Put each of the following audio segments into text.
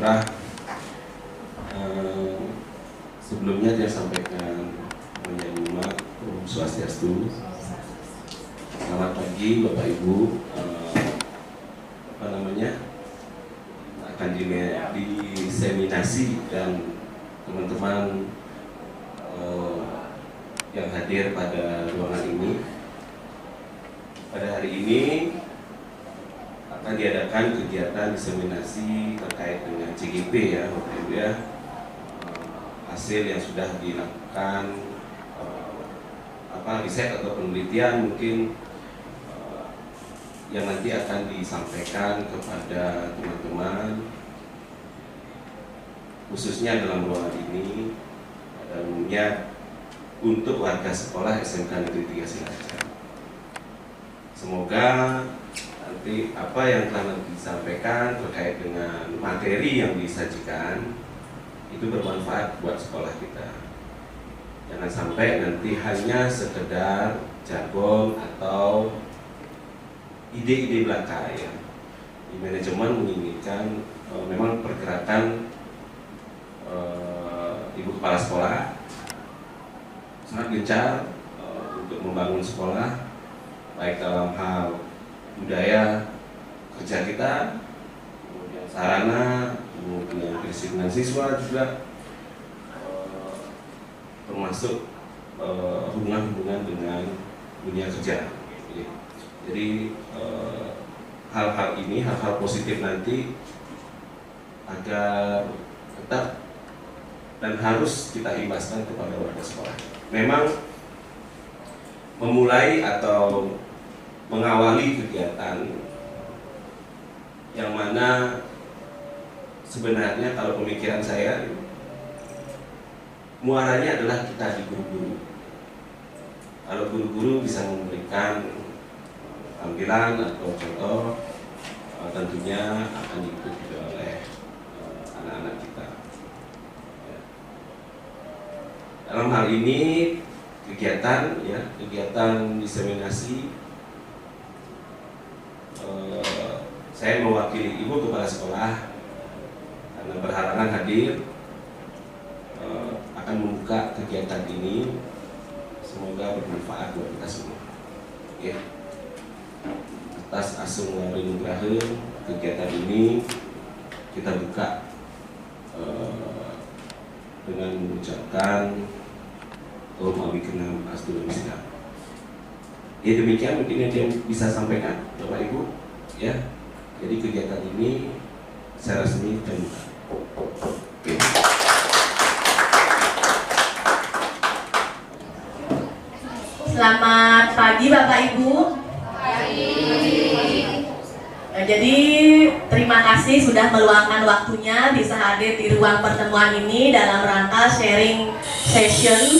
Lurah. Sebelumnya dia sampaikan menyanyi Om Swastiastu. Selamat pagi Bapak Ibu. Akan diseminasi dan teman-teman yang hadir pada ruangan ini. Pada hari ini akan diadakan kegiatan diseminasi terkait dengan CGP ya Bapak Ibu ya. Hasil yang sudah dilakukan riset atau penelitian mungkin yang nanti akan disampaikan kepada teman-teman khususnya dalam ruangan ini pada umumnya untuk warga sekolah SMK Negeri 3 Cilacap. Semoga nanti apa yang telah disampaikan terkait dengan materi yang disajikan itu bermanfaat buat sekolah kita. Jangan sampai nanti hanya sekedar jargon atau ide-ide belaka ya. Di manajemen menginginkan memang pergerakan ibu kepala sekolah sangat gencar untuk membangun sekolah baik dalam hal budaya kerja kita, kemudian sarana, kemudian kedisiplinan siswa juga, termasuk hubungan-hubungan dengan dunia kerja. Jadi hal-hal ini, hal-hal positif nanti agar tetap dan harus kita imbaskan kepada warga sekolah. Memang memulai atau mengawali kegiatan yang mana sebenarnya kalau pemikiran saya muaranya adalah kita di guru-guru. Kalau guru-guru bisa memberikan tampilan atau contoh, tentunya akan diikuti oleh anak-anak kita. Dalam hal ini kegiatan diseminasi, saya mewakili ibu kepala sekolah karena berhalangan hadir akan membuka kegiatan ini. Semoga bermanfaat buat kita semua. Ya. Atas Asung Wari Nugraha, kegiatan ini kita buka dengan mengucapkan Om Abikenam Astul Misna. Ya demikian mungkin yang bisa sampaikan Bapak Ibu ya. Jadi kegiatan ini secara resmi terbuka. Oke. Selamat pagi Bapak Ibu. Jadi terima kasih sudah meluangkan waktunya bisa hadir di ruang pertemuan ini dalam rangka sharing session.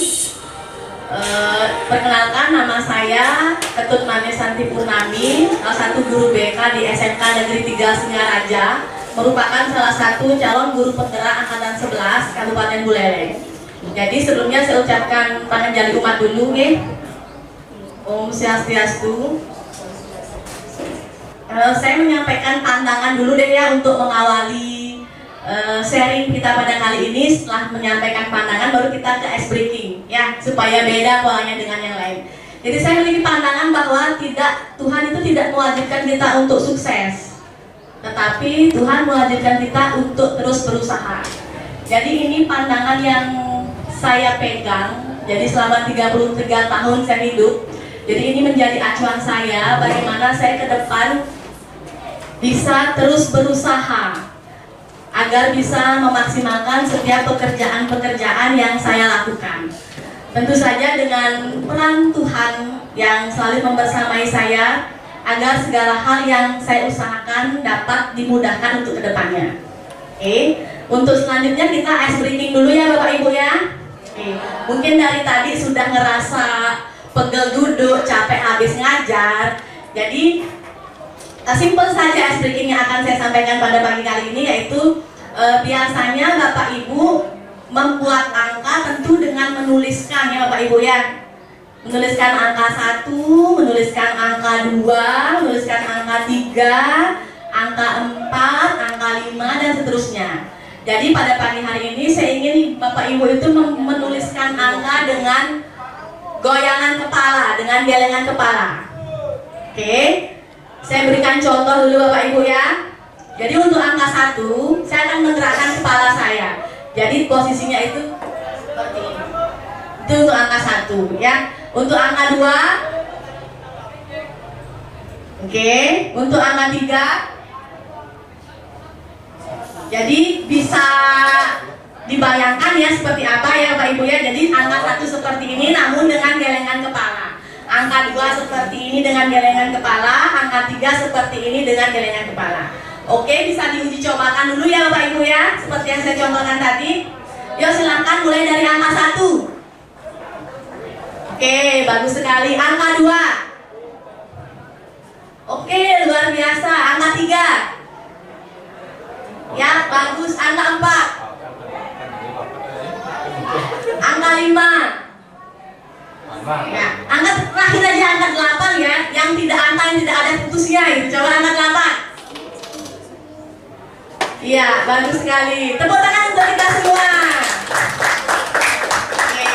Perkenalkan, nama saya Ketut Manis Santi Purnami, salah satu guru BK di SMK Negeri 3 Singaraja, merupakan salah satu calon guru penggerak angkatan 11 Kabupaten Buleleng. Jadi sebelumnya saya ucapkan panjang umat dulu nih. Om Swastiastu. Saya menyampaikan pandangan dulu deh ya untuk mengawali sharing kita pada kali ini. Setelah menyampaikan pandangan baru kita ke ice breaking ya, supaya beda polanya dengan yang lain. Jadi saya memiliki pandangan bahwa Tuhan itu tidak mewajibkan kita untuk sukses, tetapi Tuhan mewajibkan kita untuk terus berusaha. Jadi ini pandangan yang saya pegang. Jadi selama 33 tahun saya hidup, jadi ini menjadi acuan saya bagaimana saya ke depan bisa terus berusaha agar bisa memaksimalkan setiap pekerjaan-pekerjaan yang saya lakukan. Tentu saja dengan peran Tuhan yang selalu membersamai saya agar segala hal yang saya usahakan dapat dimudahkan untuk kedepannya. Oke, untuk selanjutnya kita ice breaking dulu ya Bapak Ibu ya. Oke, mungkin dari tadi sudah ngerasa pegel duduk, capek habis ngajar. Jadi simpel saja ice breaking yang akan saya sampaikan pada pagi kali ini, yaitu biasanya Bapak Ibu membuat angka tentu dengan menuliskan ya Bapak Ibu ya. Menuliskan angka 1, menuliskan angka 2, menuliskan angka 3, angka 4, angka 5 dan seterusnya. Jadi pada pagi hari ini saya ingin Bapak Ibu itu menuliskan angka dengan goyangan kepala, dengan gelengan kepala. Oke, saya berikan contoh dulu Bapak Ibu ya. Jadi untuk angka 1, saya akan menggerakkan kepala saya. Jadi posisinya itu seperti ini. Itu untuk angka 1 ya. Untuk angka 2, oke. Untuk angka 3, jadi bisa dibayangkan ya seperti apa ya Bapak Ibu ya. Jadi angka 1 seperti ini namun dengan gelengan kepala. Angka 2 seperti ini dengan gelengan kepala. Angka 3 seperti ini dengan gelengan kepala. Oke, bisa diuji cobakan dulu ya Bapak Ibu ya, seperti yang saya contohkan tadi. Yuk silakan mulai dari angka 1. Oke, bagus sekali. Angka 2. Oke, luar biasa. Angka 3. Ya, bagus. Angka 4. Angka 5. Ya, angka terakhir aja angka 8 ya. Yang tidak ada putusnya itu. Coba angka 8. Iya, bagus sekali. Tepuk tangan untuk kita semua. Oke.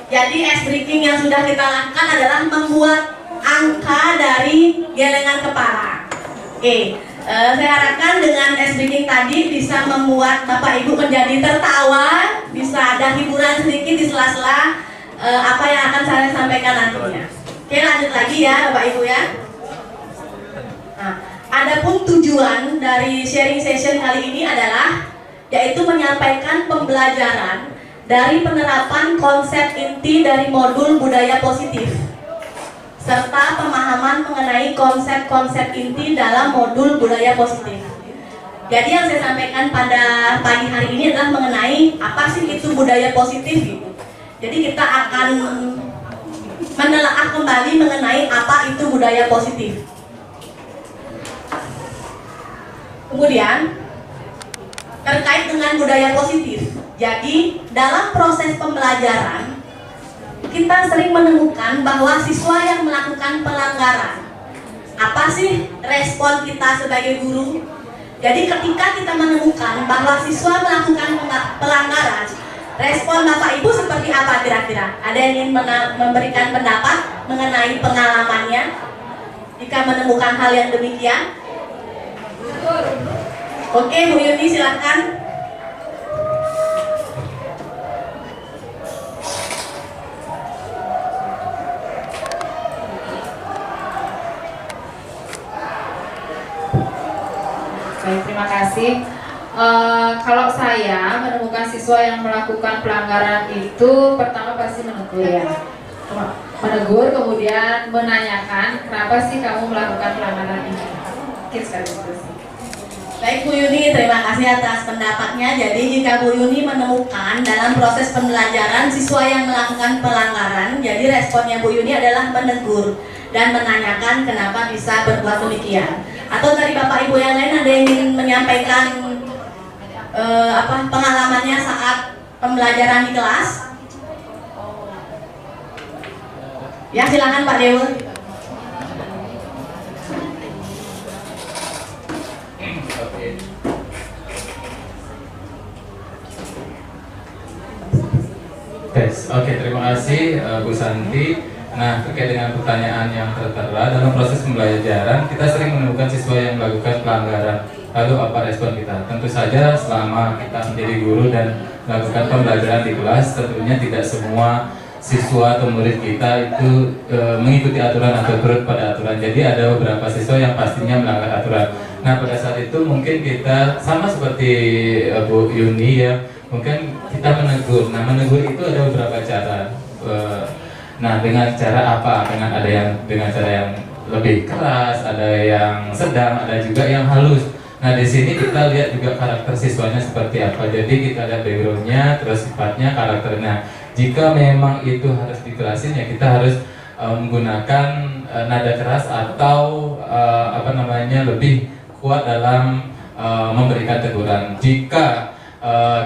Jadi ice breaking yang sudah kita lakukan adalah membuat angka dari gelengan kepala. Oke. Saya harapkan dengan ice breaking tadi bisa membuat Bapak Ibu menjadi tertawa, bisa ada hiburan sedikit di sela-sela apa yang akan saya sampaikan nantinya. Oke, lanjut lagi ya Bapak Ibu ya. Nah, adapun tujuan dari sharing session kali ini adalah yaitu menyampaikan pembelajaran dari penerapan konsep inti dari modul budaya positif serta pemahaman mengenai konsep-konsep inti dalam modul budaya positif. Jadi yang saya sampaikan pada pagi hari ini adalah mengenai apa sih itu budaya positif gitu. Jadi kita akan menelaah kembali mengenai apa itu budaya positif. Kemudian terkait dengan budaya positif. Jadi dalam proses pembelajaran kita sering menemukan bahwa siswa yang melakukan pelanggaran, apa sih respon kita sebagai guru? Jadi ketika kita menemukan bahwa siswa melakukan pelanggaran, respon Bapak Ibu seperti apa kira-kira? Ada yang ingin memberikan pendapat mengenai pengalamannya jika menemukan hal yang demikian? Oke, Bu Yuni silahkan. Baik, terima kasih. Kalau saya menemukan siswa yang melakukan pelanggaran itu, pertama pasti menegur ya. Menegur, kemudian menanyakan kenapa sih kamu melakukan pelanggaran ini. Mungkin sekali itu sih. Baik Bu Yuni, terima kasih atas pendapatnya. Jadi jika Bu Yuni menemukan dalam proses pembelajaran siswa yang melakukan pelanggaran, jadi responnya Bu Yuni adalah menegur dan menanyakan kenapa bisa berbuat demikian. Atau dari Bapak Ibu yang lain ada yang ingin menyampaikan pengalamannya saat pembelajaran di kelas? Ya silakan Pak Dewa. Oke, terima kasih Bu Santi. Nah, terkait dengan pertanyaan yang tertera dalam proses pembelajaran, kita sering menemukan siswa yang melakukan pelanggaran. Lalu apa respon kita? Tentu saja selama kita menjadi guru dan melakukan pembelajaran di kelas, tentunya tidak semua siswa atau murid kita itu mengikuti aturan atau turut pada aturan. Jadi ada beberapa siswa yang pastinya melanggar aturan. Nah, pada saat itu mungkin kita sama seperti Bu Yuni ya, mungkin kita menegur. Nah, menegur itu ada beberapa cara. Nah, dengan cara apa? Dengan cara yang lebih keras, ada yang sedang, ada juga yang halus. Nah, di sini kita lihat juga karakter siswanya seperti apa. Jadi kita lihat backgroundnya, terus sifatnya, karakternya. Jika memang itu harus dikerasin, ya kita harus menggunakan nada keras atau lebih kuat dalam memberikan teguran. Jika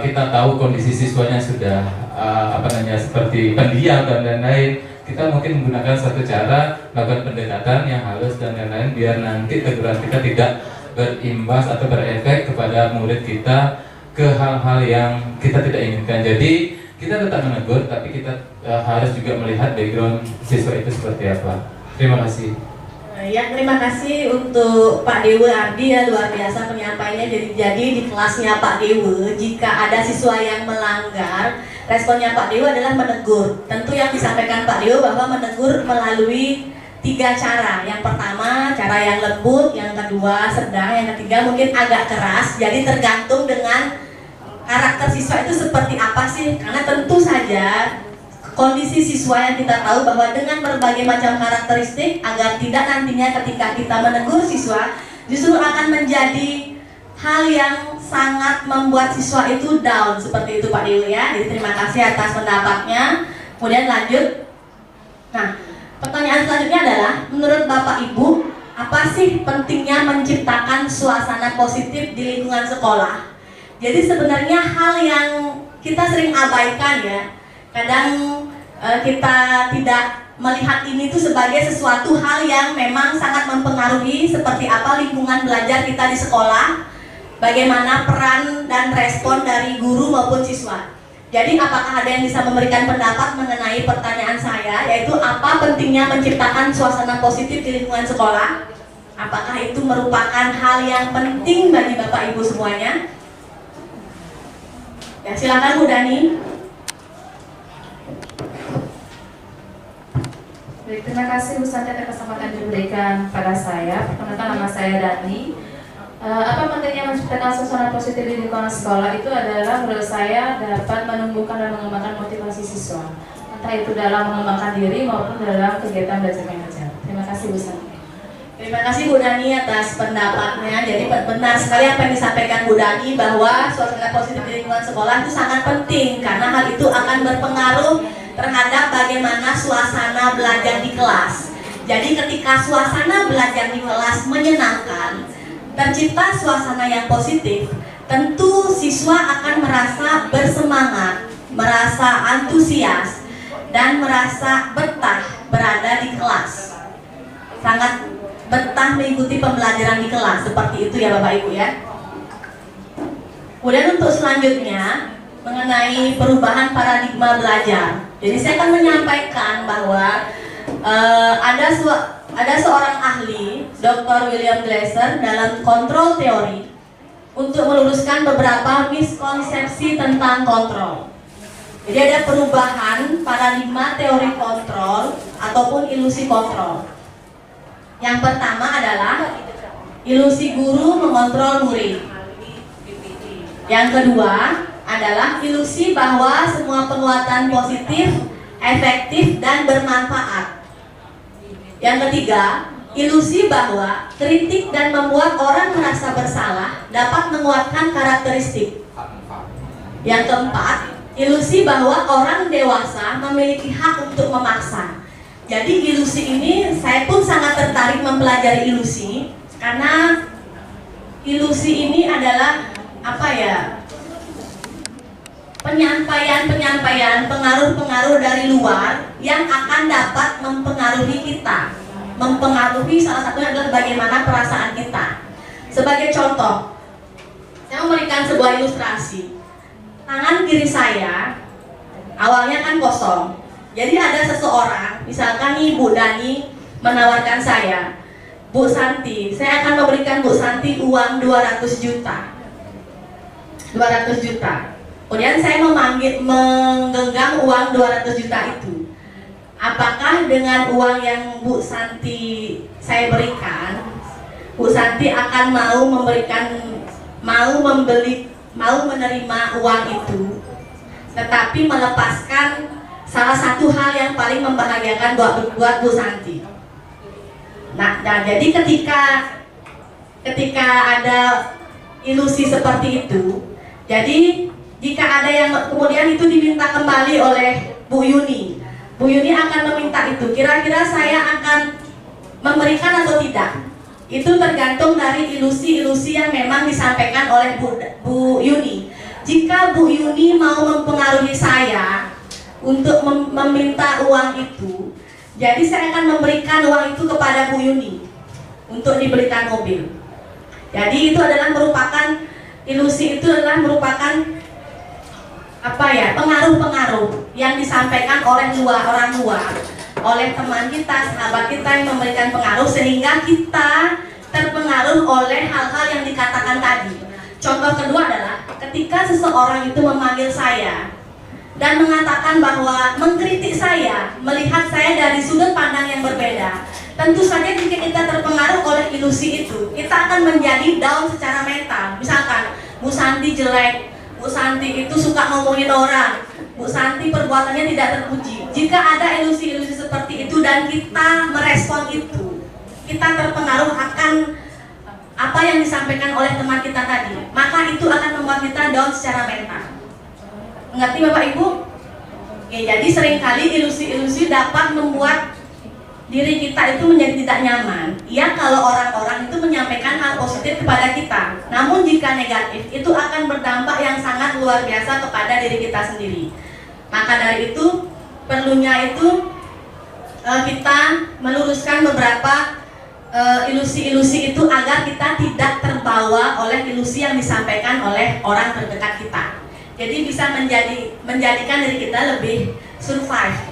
kita tahu kondisi siswanya sudah seperti pendiam dan lain-lain, kita mungkin menggunakan satu cara melakukan pendekatan yang halus dan lain-lain biar nanti teguran kita tidak berimbas atau berefek kepada murid kita ke hal-hal yang kita tidak inginkan. Jadi kita tetap menegur, tapi kita harus juga melihat background siswa itu seperti apa. Terima kasih. Ya, terima kasih untuk Pak Dewa Ardi ya, luar biasa penyampaiannya. Jadi di kelasnya Pak Dewa, jika ada siswa yang melanggar, responnya Pak Dewa adalah menegur. Tentu yang disampaikan Pak Dewa bahwa menegur melalui 3 cara. Yang pertama, cara yang lembut, yang kedua sedang, yang ketiga mungkin agak keras. Jadi tergantung dengan karakter siswa itu seperti apa sih. Karena tentu saja kondisi siswa yang kita tahu bahwa dengan berbagai macam karakteristik, agar tidak nantinya ketika kita menegur siswa justru akan menjadi hal yang sangat membuat siswa itu down, seperti itu Pak Dewi ya. Jadi terima kasih atas pendapatnya. Kemudian lanjut. Nah, pertanyaan selanjutnya adalah, menurut Bapak Ibu, apa sih pentingnya menciptakan suasana positif di lingkungan sekolah? Jadi sebenarnya hal yang kita sering abaikan ya. Kadang kita tidak melihat ini tuh sebagai sesuatu hal yang memang sangat mempengaruhi seperti apa lingkungan belajar kita di sekolah, bagaimana peran dan respon dari guru maupun siswa. Jadi apakah ada yang bisa memberikan pendapat mengenai pertanyaan saya, yaitu apa pentingnya menciptakan suasana positif di lingkungan sekolah? Apakah itu merupakan hal yang penting bagi Bapak Ibu semuanya? Ya, silakan Bu Dani. Baik, terima kasih Bu Santi atas kesempatan yang diberikan pada saya. Perkenalkan, nama saya Dani. Apa pentingnya menciptakan suasana positif di lingkungan sekolah? Itu adalah menurut saya dapat menumbuhkan dan mengembangkan motivasi siswa, entah itu dalam mengembangkan diri maupun dalam kegiatan belajar mengajar. Terima kasih Bu Santi. Terima kasih Bu Dani atas pendapatnya. Jadi benar sekali apa yang disampaikan Bu Dani bahwa suasana positif di lingkungan sekolah itu sangat penting karena hal itu akan berpengaruh terhadap bagaimana suasana belajar di kelas. Jadi ketika suasana belajar di kelas menyenangkan, tercipta suasana yang positif, tentu siswa akan merasa bersemangat, merasa antusias, dan merasa betah berada di kelas. Sangat betah mengikuti pembelajaran di kelas, seperti itu ya Bapak Ibu ya. Kemudian untuk selanjutnya mengenai perubahan paradigma belajar. Jadi saya akan menyampaikan bahwa ada seorang ahli, Dr. William Glasser, dalam kontrol teori untuk meluruskan beberapa miskonsepsi tentang kontrol. Jadi ada perubahan paradigma teori kontrol ataupun ilusi kontrol. Yang pertama adalah ilusi guru mengontrol murid. Yang kedua adalah ilusi bahwa semua penguatan positif, efektif, dan bermanfaat. Yang ketiga, ilusi bahwa kritik dan membuat orang merasa bersalah dapat menguatkan karakteristik. Yang keempat, ilusi bahwa orang dewasa memiliki hak untuk memaksa. Jadi ilusi ini saya pun sangat tertarik mempelajari ilusi karena ilusi ini adalah penyampaian pengaruh-pengaruh dari luar yang akan dapat mempengaruhi kita. Mempengaruhi salah satunya adalah bagaimana perasaan kita. Sebagai contoh, saya memberikan sebuah ilustrasi. Tangan kiri saya awalnya kan kosong. Jadi ada seseorang, misalkan nih Bu Dani menawarkan saya, Bu Santi, saya akan memberikan Bu Santi uang 200 juta. 200 juta. Kemudian saya menggenggam uang 200 juta itu. Apakah dengan uang yang Bu Santi saya berikan, Bu Santi akan mau menerima uang itu, tetapi melepaskan salah satu hal yang paling membahagiakan buat Bu Santi. Nah, jadi ketika ada ilusi seperti itu, jadi jika ada yang kemudian itu diminta kembali oleh Bu Yuni, Bu Yuni akan meminta itu. Kira-kira saya akan memberikan atau tidak? Itu tergantung dari ilusi-ilusi yang memang disampaikan oleh Bu Yuni. Jika Bu Yuni mau mempengaruhi saya untuk meminta uang itu, jadi saya akan memberikan uang itu kepada Bu Yuni untuk dibelikan mobil. Jadi itu adalah merupakan ilusi itu adalah merupakan pengaruh-pengaruh yang disampaikan oleh orang luar, oleh teman kita, sahabat kita yang memberikan pengaruh sehingga kita terpengaruh oleh hal-hal yang dikatakan tadi. Contoh kedua adalah ketika seseorang itu memanggil saya dan mengatakan bahwa mengkritik saya, melihat saya dari sudut pandang yang berbeda. Tentu saja jika kita terpengaruh oleh ilusi itu, kita akan menjadi down secara mental. Misalkan Bu Santi jelek, Bu Santi itu suka ngomongin orang, Bu Santi perbuatannya tidak terpuji. Jika ada ilusi-ilusi seperti itu dan kita merespon itu, kita terpengaruh akan apa yang disampaikan oleh teman kita tadi, maka itu akan membuat kita down secara mental. Mengerti Bapak Ibu? Oke, jadi seringkali ilusi-ilusi dapat membuat diri kita itu menjadi tidak nyaman. Ya, kalau orang-orang itu menyampaikan hal positif kepada kita. Namun jika negatif, itu akan berdampak yang sangat luar biasa kepada diri kita sendiri. Maka dari itu, perlunya itu kita meluruskan beberapa ilusi-ilusi itu agar kita tidak terbawa oleh ilusi yang disampaikan oleh orang terdekat kita. Jadi bisa menjadikan diri kita lebih survive.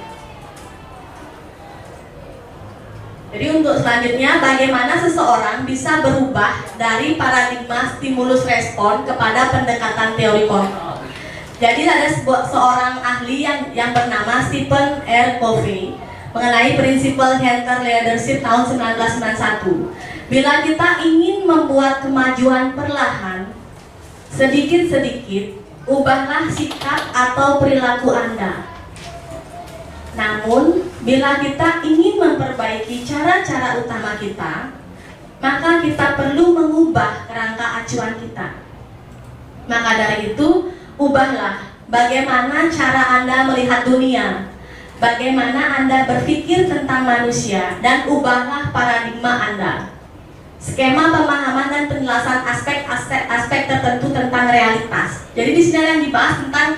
Jadi untuk selanjutnya, bagaimana seseorang bisa berubah dari paradigma stimulus respon kepada pendekatan teori kontrol. Jadi ada seorang ahli yang bernama Stephen R. Covey mengenai prinsipal Hunter Leadership tahun 1991. Bila kita ingin membuat kemajuan perlahan, sedikit-sedikit, ubahlah sikap atau perilaku Anda. Namun, bila kita ingin memperbaiki cara-cara utama kita, maka kita perlu mengubah kerangka acuan kita. Maka dari itu, ubahlah bagaimana cara Anda melihat dunia, bagaimana Anda berpikir tentang manusia, dan ubahlah paradigma Anda. Skema pemahaman dan penjelasan aspek tertentu tentang realitas. Jadi di sini yang dibahas tentang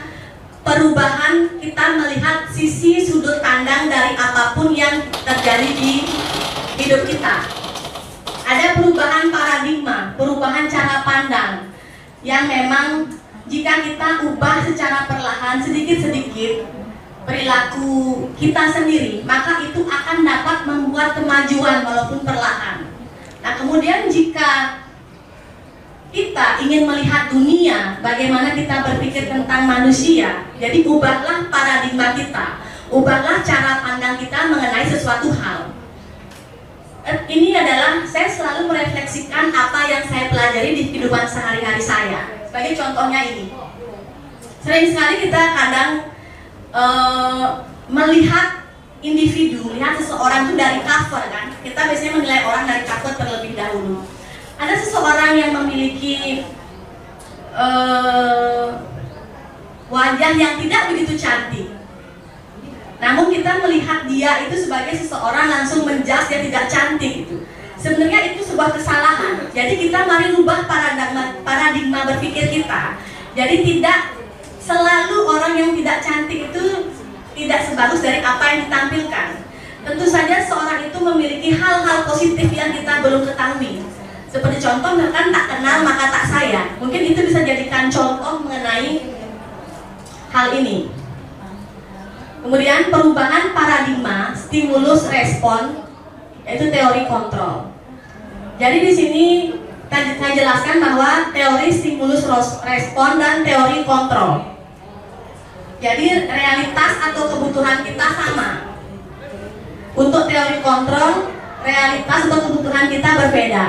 perubahan kita melihat sisi sudut pandang dari apapun yang terjadi di hidup kita. Ada perubahan paradigma, perubahan cara pandang yang memang jika kita ubah secara perlahan sedikit-sedikit perilaku kita sendiri, maka itu akan dapat membuat kemajuan walaupun perlahan. Nah, kemudian jika kita ingin melihat dunia, bagaimana kita berpikir tentang manusia, jadi ubahlah paradigma kita, ubahlah cara pandang kita mengenai sesuatu hal. Ini adalah saya selalu merefleksikan apa yang saya pelajari di kehidupan sehari-hari saya. Sebagai contohnya ini, sering sekali kita kadang melihat individu, melihat seseorang itu dari cover kan. Kita biasanya menilai orang dari cover terlebih dahulu. Ada seseorang yang memiliki wajah yang tidak begitu cantik, namun kita melihat dia itu sebagai seseorang langsung menjudge dia tidak cantik itu. Sebenarnya itu sebuah kesalahan. Jadi kita mari rubah paradigma berpikir kita. Jadi tidak selalu orang yang tidak cantik itu tidak sebagus dari apa yang ditampilkan. Tentu saja seorang itu memiliki hal-hal positif yang kita belum ketahui. Seperti contoh, misalkan tak kenal maka tak sayang. Mungkin itu bisa jadikan contoh mengenai hal ini. Kemudian perubahan paradigma stimulus respon, yaitu teori kontrol. Jadi di sini saya jelaskan bahwa teori stimulus respon dan teori kontrol. Jadi realitas atau kebutuhan kita sama. Untuk teori kontrol, realitas atau kebutuhan kita berbeda.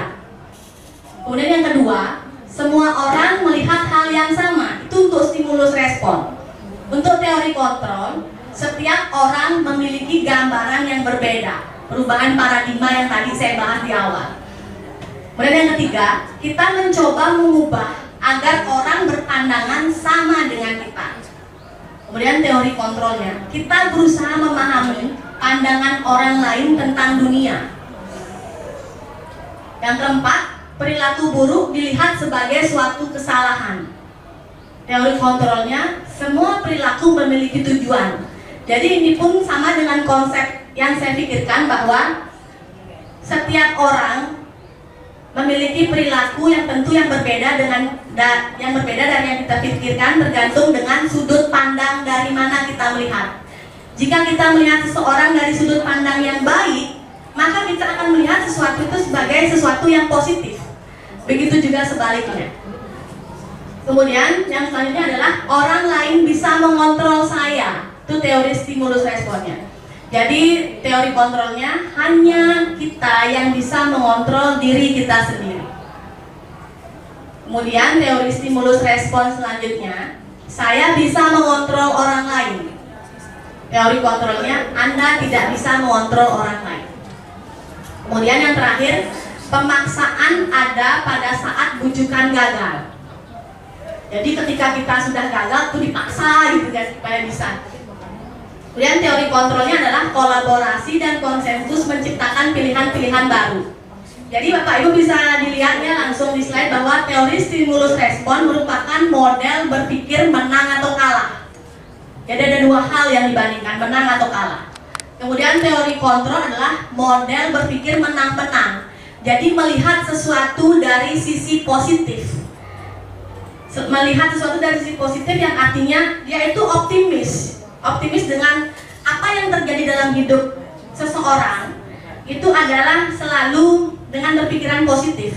Kemudian yang kedua, semua orang melihat hal yang sama. Itu untuk stimulus respon. Untuk teori kontrol, setiap orang memiliki gambaran yang berbeda. Perubahan paradigma yang tadi saya bahas di awal. Kemudian yang ketiga, kita mencoba mengubah agar orang berpandangan sama dengan kita. Kemudian teori kontrolnya, kita berusaha memahami pandangan orang lain tentang dunia. Yang keempat, perilaku buruk dilihat sebagai suatu kesalahan. Teori kontrolnya, semua perilaku memiliki tujuan. Jadi ini pun sama dengan konsep yang saya pikirkan bahwa setiap orang memiliki perilaku yang tentu yang berbeda dari yang kita pikirkan, tergantung dengan sudut pandang dari mana kita melihat. Jika kita melihat seseorang dari sudut pandang yang baik, maka kita akan melihat sesuatu itu sebagai sesuatu yang positif. Begitu juga sebaliknya. Kemudian yang selanjutnya adalah orang lain bisa mengontrol saya. Itu teori stimulus responnya. Jadi teori kontrolnya hanya kita yang bisa mengontrol diri kita sendiri. Kemudian teori stimulus respon selanjutnya, saya bisa mengontrol orang lain. Teori kontrolnya, Anda tidak bisa mengontrol orang lain. Kemudian yang terakhir, pemaksaan ada pada saat bujukan gagal. Jadi ketika kita sudah gagal, itu dipaksa gitu kan supaya bisa. Kemudian teori kontrolnya adalah kolaborasi dan konsensus menciptakan pilihan-pilihan baru. Jadi Bapak Ibu bisa dilihatnya langsung di slide bahwa teori stimulus respon merupakan model berpikir menang atau kalah. Jadi ada dua hal yang dibandingkan, menang atau kalah. Kemudian teori kontrol adalah model berpikir menang-menang. Jadi melihat sesuatu dari sisi positif. Melihat sesuatu dari sisi positif yang artinya dia itu optimis. Optimis dengan apa yang terjadi dalam hidup seseorang itu adalah selalu dengan berpikiran positif.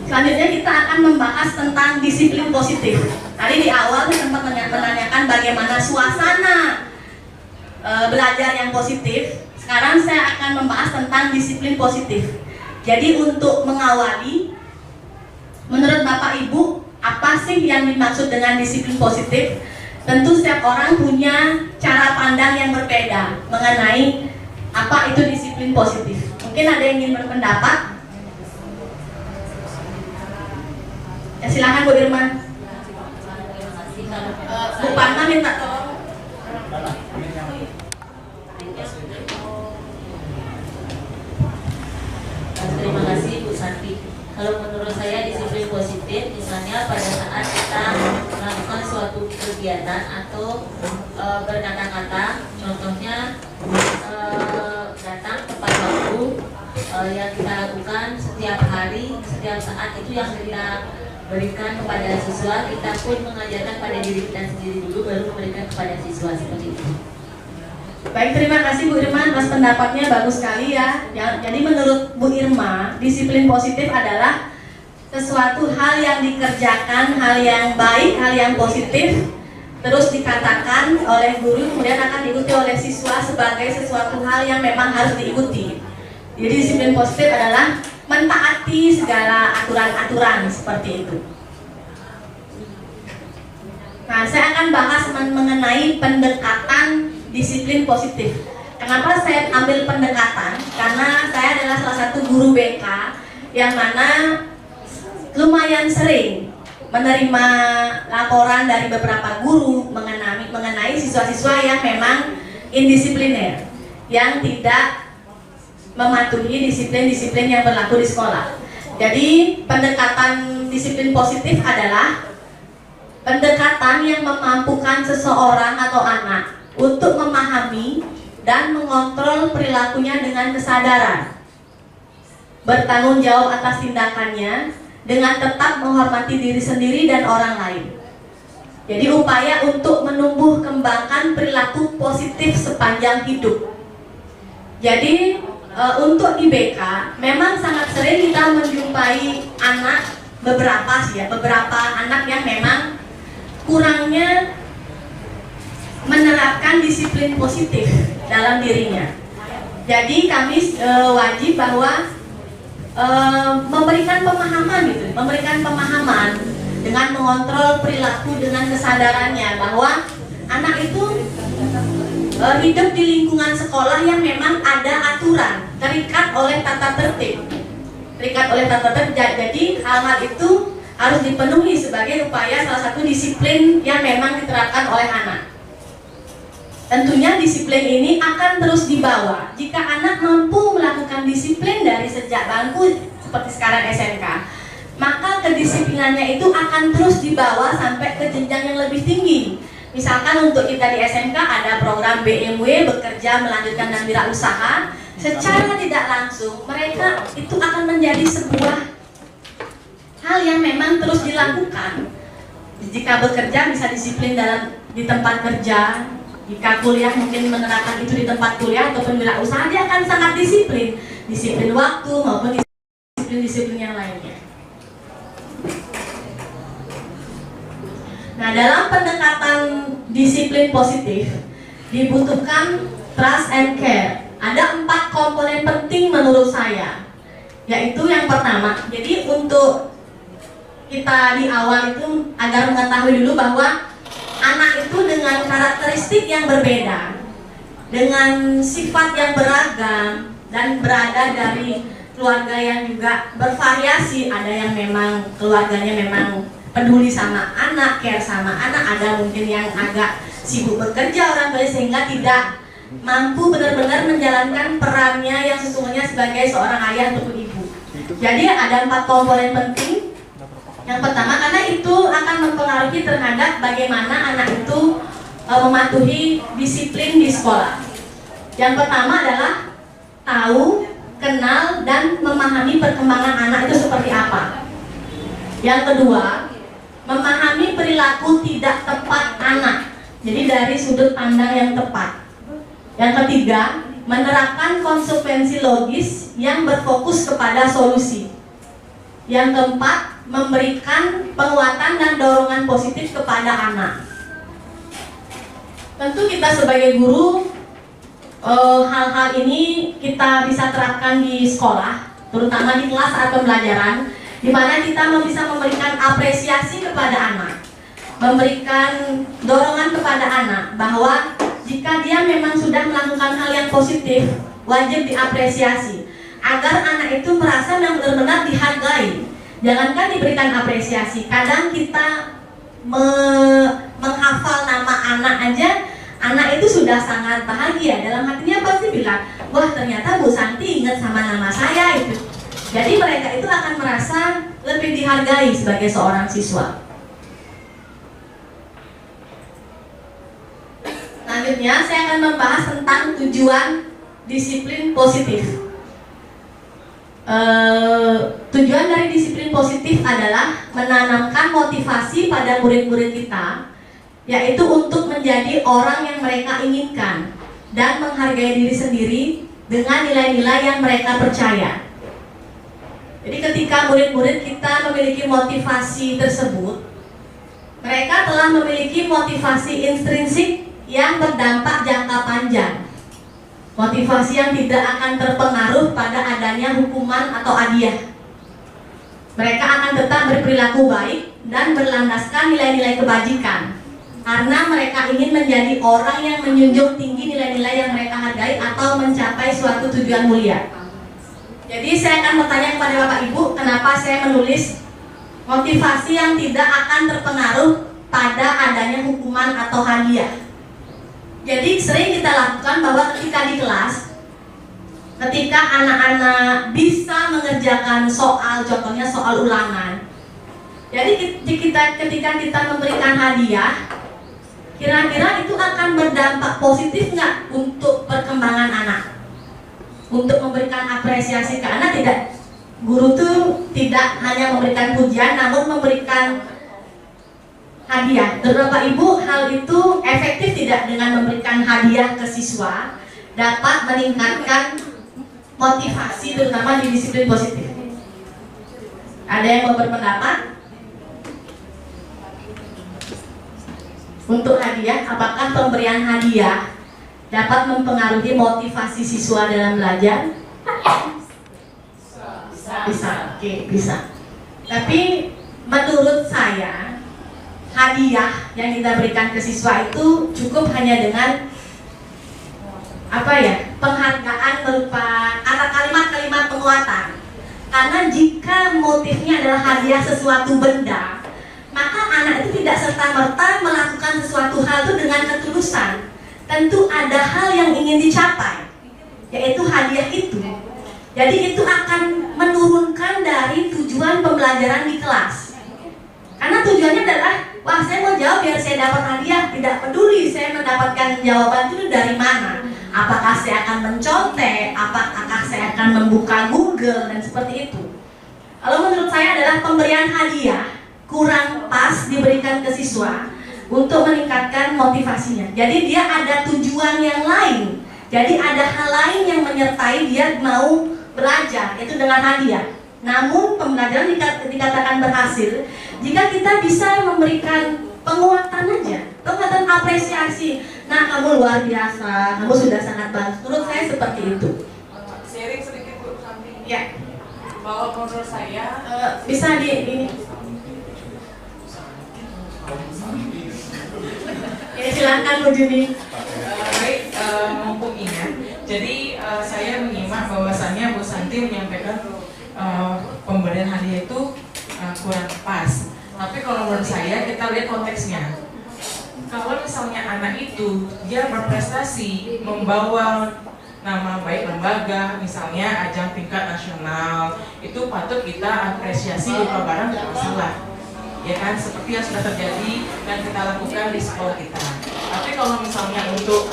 Selanjutnya kita akan membahas tentang disiplin positif. Tadi di awal saya sempat menanyakan bagaimana suasana belajar yang positif. Sekarang saya akan membahas tentang disiplin positif. Jadi untuk mengawali, menurut Bapak Ibu, apa sih yang dimaksud dengan disiplin positif? Tentu setiap orang punya cara pandang yang berbeda mengenai apa itu disiplin positif. Mungkin ada yang ingin berpendapat? Ya silakan Bu Irma. Bu Parma minta tolong. Terima kasih Bu Santi. Kalau menurut saya disiplin positif, misalnya pada saat kita melakukan suatu kegiatan atau berkata-kata, contohnya datang tepat waktu, yang kita lakukan setiap hari, setiap saat itu yang kita berikan kepada siswa, kita pun mengajarkan pada diri kita sendiri dulu, baru memberikan kepada siswa seperti itu. Baik, terima kasih Bu Irma atas pendapatnya, bagus sekali ya. Jadi menurut Bu Irma, disiplin positif adalah sesuatu hal yang dikerjakan, hal yang baik, hal yang positif, terus dikatakan oleh guru, kemudian akan diikuti oleh siswa sebagai sesuatu hal yang memang harus diikuti. Jadi disiplin positif adalah mentaati segala aturan-aturan seperti itu. Nah, saya akan bahas mengenai pendekatan disiplin positif. Kenapa saya ambil pendekatan? Karena saya adalah salah satu guru BK yang mana lumayan sering menerima laporan dari beberapa guru mengenai siswa-siswa yang memang indisipliner, yang tidak mematuhi disiplin-disiplin yang berlaku di sekolah. Jadi pendekatan disiplin positif adalah pendekatan yang memampukan seseorang atau anak untuk memahami dan mengontrol perilakunya dengan kesadaran, bertanggung jawab atas tindakannya dengan tetap menghormati diri sendiri dan orang lain. Jadi upaya untuk menumbuh kembangkan perilaku positif sepanjang hidup. Jadi untuk di BK memang sangat sering kita menjumpai beberapa anak yang memang kurangnya menerapkan disiplin positif dalam dirinya. Jadi kami wajib bahwa memberikan pemahaman dengan mengontrol perilaku dengan kesadarannya bahwa anak itu hidup di lingkungan sekolah yang memang ada aturan, terikat oleh tata tertib. Jadi hal-hal itu harus dipenuhi sebagai upaya salah satu disiplin yang memang diterapkan oleh anak. Tentunya disiplin ini akan terus dibawa jika anak mampu melakukan disiplin dari sejak bangku seperti sekarang SMK, maka kedisiplinannya itu akan terus dibawa sampai ke jenjang yang lebih tinggi. Misalkan untuk kita di SMK ada program BMW, bekerja melanjutkan dan wirausaha. secara tidak langsung mereka itu akan menjadi sebuah hal yang memang terus dilakukan. Jika bekerja bisa disiplin di tempat kerja, jika kuliah mungkin menerapkan itu di tempat kuliah ataupun wirausaha, dia akan sangat disiplin waktu maupun disiplin yang lainnya. Nah, dalam pendekatan disiplin positif dibutuhkan trust and care. Ada 4 komponen penting menurut saya, yaitu yang pertama, jadi untuk kita di awal itu agar mengetahui dulu bahwa anak itu dengan karakteristik yang berbeda, dengan sifat yang beragam, dan berada dari keluarga yang juga bervariasi. Ada yang memang keluarganya memang peduli sama anak, care sama anak, ada mungkin yang agak sibuk bekerja orang tua sehingga tidak mampu benar-benar menjalankan perannya yang sesungguhnya sebagai seorang ayah atau ibu. Jadi ada 4 komponen penting. Yang pertama, karena itu akan mempengaruhi terhadap bagaimana anak itu mematuhi disiplin di sekolah. Yang pertama adalah tahu, kenal, dan memahami perkembangan anak itu seperti apa. Yang kedua, memahami perilaku tidak tepat anak, jadi dari sudut pandang yang tepat. Yang ketiga, menerapkan konsekuensi logis yang berfokus kepada solusi. Yang keempat, memberikan penguatan dan dorongan positif kepada anak. Tentu kita sebagai guru, hal-hal ini kita bisa terapkan di sekolah, terutama di kelas saat pembelajaran, di mana kita bisa memberikan apresiasi kepada anak, memberikan dorongan kepada anak bahwa jika dia memang sudah melakukan hal yang positif, wajib diapresiasi agar anak itu merasa yang benar-benar dihargai. Jangankan diberikan apresiasi, kadang kita menghafal nama anak aja, anak itu sudah sangat bahagia. Dalam hatinya pasti bilang, wah ternyata Bu Santi ingat sama nama saya itu. Jadi mereka itu akan merasa lebih dihargai sebagai seorang siswa. Selanjutnya saya akan membahas tentang tujuan disiplin positif. Tujuan dari disiplin positif adalah menanamkan motivasi pada murid-murid kita, yaitu untuk menjadi orang yang mereka inginkan dan menghargai diri sendiri dengan nilai-nilai yang mereka percaya. Jadi ketika murid-murid kita memiliki motivasi tersebut, mereka telah memiliki motivasi intrinsik yang berdampak jangka panjang. Motivasi yang tidak akan terpengaruh pada adanya hukuman atau hadiah. Mereka akan tetap berperilaku baik dan berlandaskan nilai-nilai kebajikan, karena mereka ingin menjadi orang yang menjunjung tinggi nilai-nilai yang mereka hargai atau mencapai suatu tujuan mulia. Jadi saya akan bertanya kepada Bapak Ibu, kenapa saya menulis motivasi yang tidak akan terpengaruh pada adanya hukuman atau hadiah. Jadi sering kita lakukan bahwa ketika di kelas, ketika anak-anak bisa mengerjakan soal, contohnya soal ulangan, jadi ketika kita memberikan hadiah, kira-kira itu akan berdampak positif nggak untuk perkembangan anak? Untuk memberikan apresiasi ke anak, tidak, guru tuh tidak hanya memberikan pujian, namun memberikan hadiah. Bapak Ibu, hal itu efektif tidak dengan memberikan hadiah ke siswa dapat meningkatkan motivasi terutama di disiplin positif? Ada yang mau berpendapat? Untuk hadiah, apakah pemberian hadiah dapat mempengaruhi motivasi siswa dalam belajar? Bisa, oke, bisa. Tapi menurut saya, hadiah yang kita berikan ke siswa itu cukup hanya dengan penghargaan berupa kata kalimat-kalimat penguatan. Karena jika motifnya adalah hadiah sesuatu benda, maka anak itu tidak serta-merta melakukan sesuatu hal itu dengan ketulusan. Tentu ada hal yang ingin dicapai, yaitu hadiah itu. Jadi itu akan menurunkan dari tujuan pembelajaran di kelas. Karena tujuannya adalah, wah saya mau jawab biar saya dapat hadiah, tidak peduli saya mendapatkan jawaban itu dari mana. Apakah saya akan mencontek, apakah saya akan membuka Google, dan seperti itu. Kalau menurut saya adalah pemberian hadiah kurang pas diberikan ke siswa untuk meningkatkan motivasinya. Jadi dia ada tujuan yang lain. Jadi ada hal lain yang menyertai dia mau belajar, itu dengan hadiah. Namun pembelajaran dikatakan berhasil jika kita bisa memberikan penguatan aja, penguatan apresiasi. Nah, kamu luar biasa, kamu sudah sangat bagus. Menurut saya seperti itu. Sharing sedikit Bu Santi. Ya. Bahwa menurut saya Bisa di ini. Ya, silakan Bu Juni. baik, mumpung ingat. Jadi saya menyimak bahwasannya Bu Santi menyampaikan pemberian hadiah itu kurang pas. Tapi kalau menurut saya kita lihat konteksnya. Kalau misalnya anak itu dia berprestasi membawa nama baik lembaga, misalnya ajang tingkat nasional, itu patut kita apresiasi berupa barang tidak masalah. Ya kan, seperti yang sudah terjadi dan kita lakukan di sekolah kita. Tapi kalau misalnya untuk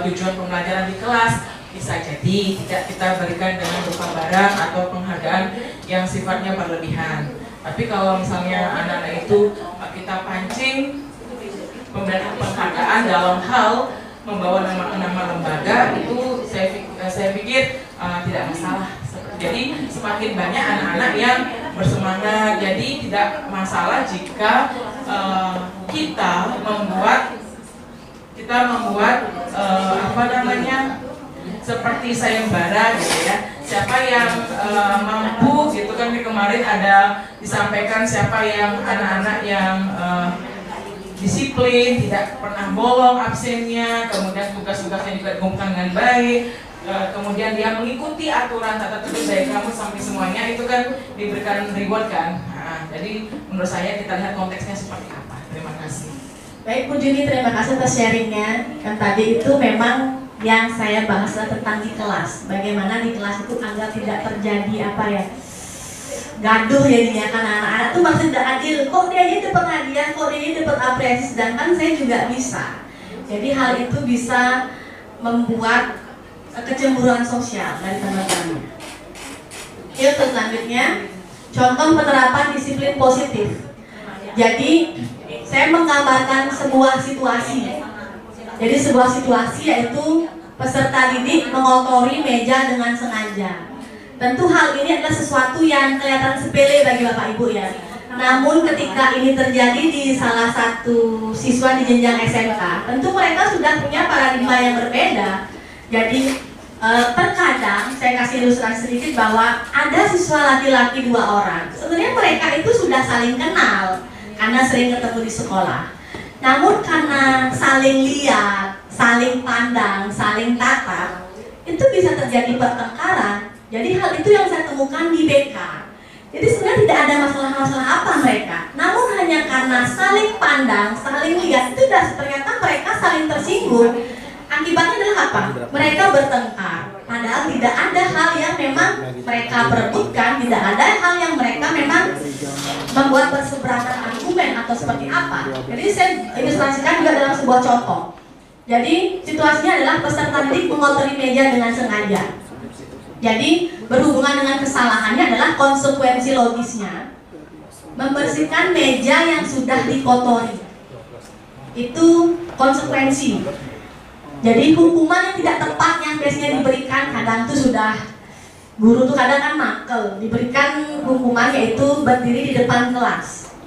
tujuan pembelajaran di kelas, bisa jadi tidak kita berikan dengan berupa barang atau penghargaan yang sifatnya berlebihan. Tapi kalau misalnya anak-anak itu kita pancing pemberian penghargaan dalam hal membawa nama lembaga, itu saya pikir tidak masalah. Jadi semakin banyak anak-anak yang bersemangat, jadi tidak masalah jika kita membuat seperti sayembara gitu ya. Siapa yang mampu gitu kan, kemarin ada disampaikan siapa yang anak-anak yang disiplin, tidak pernah bolong absennya, kemudian tugas-tugasnya juga dikumpulkan dengan baik, kemudian dia mengikuti aturan tata tertib dari kamu sampai semuanya, itu kan diberikan reward kan. Nah, jadi menurut saya kita lihat konteksnya seperti apa. Terima kasih. Baik Bu Juni, terima kasih atas sharingnya. Kan tadi itu memang yang saya bahas tentang di kelas. Bagaimana di kelas itu agar tidak terjadi gaduh jadinya, karena anak-anak tuh masih tidak adil. Kok dia aja dapat hadiah, kok dia aja dapat apresiasi, sedangkan saya juga bisa. Jadi hal itu bisa membuat kecemburuan sosial dari teman-temannya. Yuk selanjutnya, contoh penerapan disiplin positif. Jadi saya menggambarkan sebuah situasi. Jadi sebuah situasi yaitu peserta didik mengotori meja dengan sengaja. Tentu hal ini adalah sesuatu yang kelihatan sepele bagi Bapak Ibu ya. Namun ketika ini terjadi di salah satu siswa di jenjang SMK, tentu mereka sudah punya paradigma yang berbeda. Jadi terkadang saya kasih ilustrasi sedikit bahwa ada siswa laki-laki 2 orang. Sebenarnya mereka itu sudah saling kenal karena sering ketemu di sekolah. Namun karena saling lihat, saling pandang, saling tatap, itu bisa terjadi pertengkaran. Jadi hal itu yang saya temukan di BK. Jadi sebenarnya tidak ada masalah-masalah apa mereka. Namun hanya karena saling pandang, saling lihat, itu ternyata mereka saling tersinggung. Akibatnya adalah apa? Mereka bertengkar. Padahal tidak ada hal yang memang mereka perebutkan, tidak ada hal yang mereka memang membuat berseberangan argumen atau seperti apa. Jadi saya ilustrasikan juga dalam sebuah contoh. Jadi situasinya adalah peserta didik mengotori meja dengan sengaja. Jadi berhubungan dengan kesalahannya adalah konsekuensi logisnya membersihkan meja yang sudah dikotori. Itu konsekuensi. Jadi hukuman yang tidak tepat yang biasanya diberikan, kadang itu sudah guru tuh kadang kan makel, diberikan hukuman yaitu berdiri di depan kelas.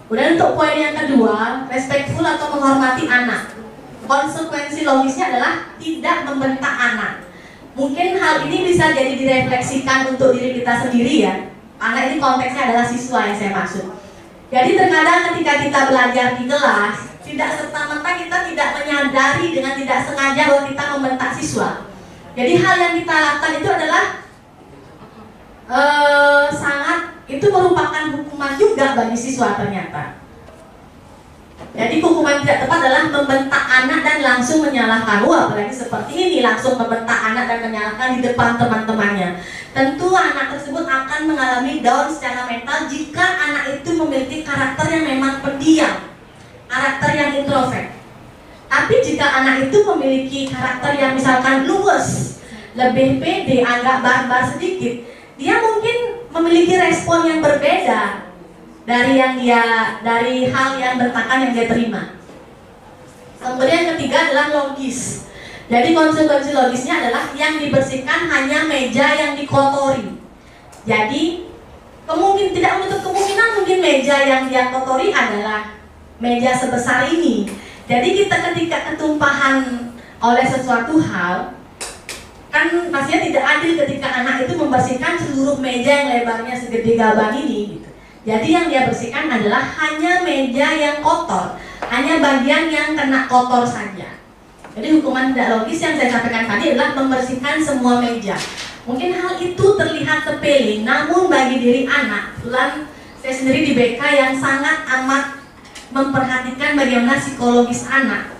Kemudian untuk poin yang kedua, respectful atau menghormati anak. Konsekuensi logisnya adalah tidak membentak anak. Mungkin hal ini bisa jadi direfleksikan untuk diri kita sendiri ya, karena ini konteksnya adalah siswa yang saya maksud. Jadi terkadang ketika kita belajar di kelas, tidak serta-merta kita tidak menyadari dengan tidak sengaja bahwa kita membentak siswa. Jadi hal yang kita lakukan itu adalah itu merupakan hukuman juga bagi siswa ternyata. Jadi hukuman tidak tepat adalah membentak anak dan langsung menyalahkan. Apalagi seperti ini, langsung membentak anak dan menyalahkan di depan teman-temannya. Tentu anak tersebut akan mengalami down secara mental jika anak itu memiliki karakter yang memang pendiam, karakter yang introvert. Tapi jika anak itu memiliki karakter yang misalkan luwes, lebih pede, agak barbar sedikit, dia mungkin memiliki respon yang berbeda dari hal yang bentakan yang dia terima. Kemudian ketiga adalah logis. Jadi konsekuensi logisnya adalah yang dibersihkan hanya meja yang dikotori. Jadi tidak menutup kemungkinan mungkin meja yang dia kotori adalah meja sebesar ini. Jadi kita ketika ketumpahan oleh sesuatu hal, kan pastinya tidak adil ketika anak itu membersihkan seluruh meja yang lebarnya segede gaban ini gitu. Jadi yang dia bersihkan adalah hanya meja yang kotor, hanya bagian yang kena kotor saja. Jadi hukuman tidak logis yang saya sampaikan tadi adalah membersihkan semua meja. Mungkin hal itu terlihat sepele, namun bagi diri anak, kebetulan saya sendiri di BK yang sangat amat memperhatikan bagaimana psikologis anak.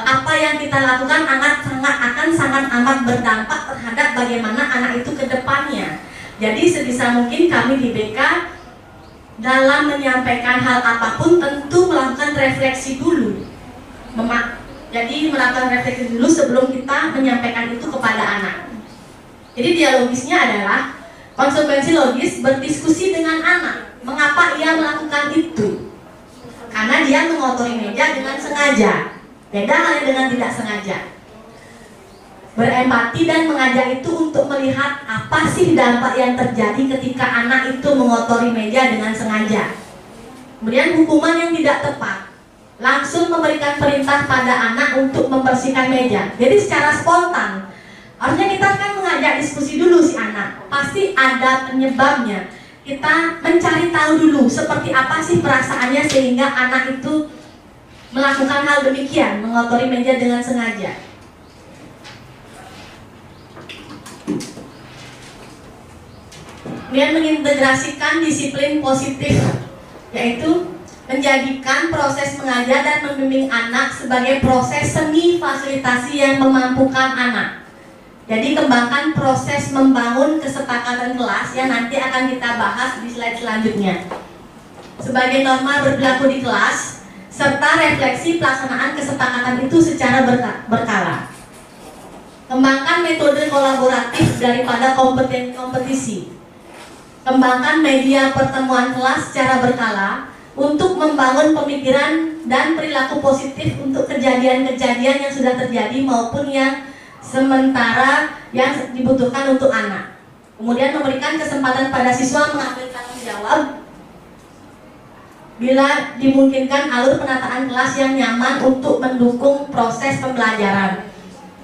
Apa yang kita lakukan akan sangat amat berdampak terhadap bagaimana anak itu ke depannya. Jadi sebisa mungkin kami di BK dalam menyampaikan hal apapun tentu melakukan refleksi dulu. Jadi melakukan refleksi dulu sebelum kita menyampaikan itu kepada anak. Jadi dialogisnya adalah konsekuensi logis berdiskusi dengan anak. Mengapa ia melakukan itu? Karena dia mengotori meja dengan sengaja. Beda halnya dengan tidak sengaja. Berempati dan mengajak itu untuk melihat apa sih dampak yang terjadi ketika anak itu mengotori meja dengan sengaja. Kemudian hukuman yang tidak tepat, langsung memberikan perintah pada anak untuk membersihkan meja. Jadi secara spontan, harusnya kita kan mengajak diskusi dulu si anak. Pasti ada penyebabnya. Kita mencari tahu dulu seperti apa sih perasaannya sehingga anak itu melakukan hal demikian, mengotori meja dengan sengaja. Kemudian mengintegrasikan disiplin positif, yaitu menjadikan proses mengajar dan membimbing anak sebagai proses seni fasilitasi yang memampukan anak. Jadi kembangkan proses membangun kesepakatan kelas yang nanti akan kita bahas di slide selanjutnya. Sebagai norma berlaku di kelas, serta refleksi pelaksanaan kesepakatan itu secara berkala. Kembangkan metode kolaboratif daripada kompetisi. Kembangkan media pertemuan kelas secara berkala untuk membangun pemikiran dan perilaku positif untuk kejadian-kejadian yang sudah terjadi maupun yang sementara yang dibutuhkan untuk anak. Kemudian memberikan kesempatan pada siswa mengambil tanggung jawab bila dimungkinkan alur penataan kelas yang nyaman untuk mendukung proses pembelajaran.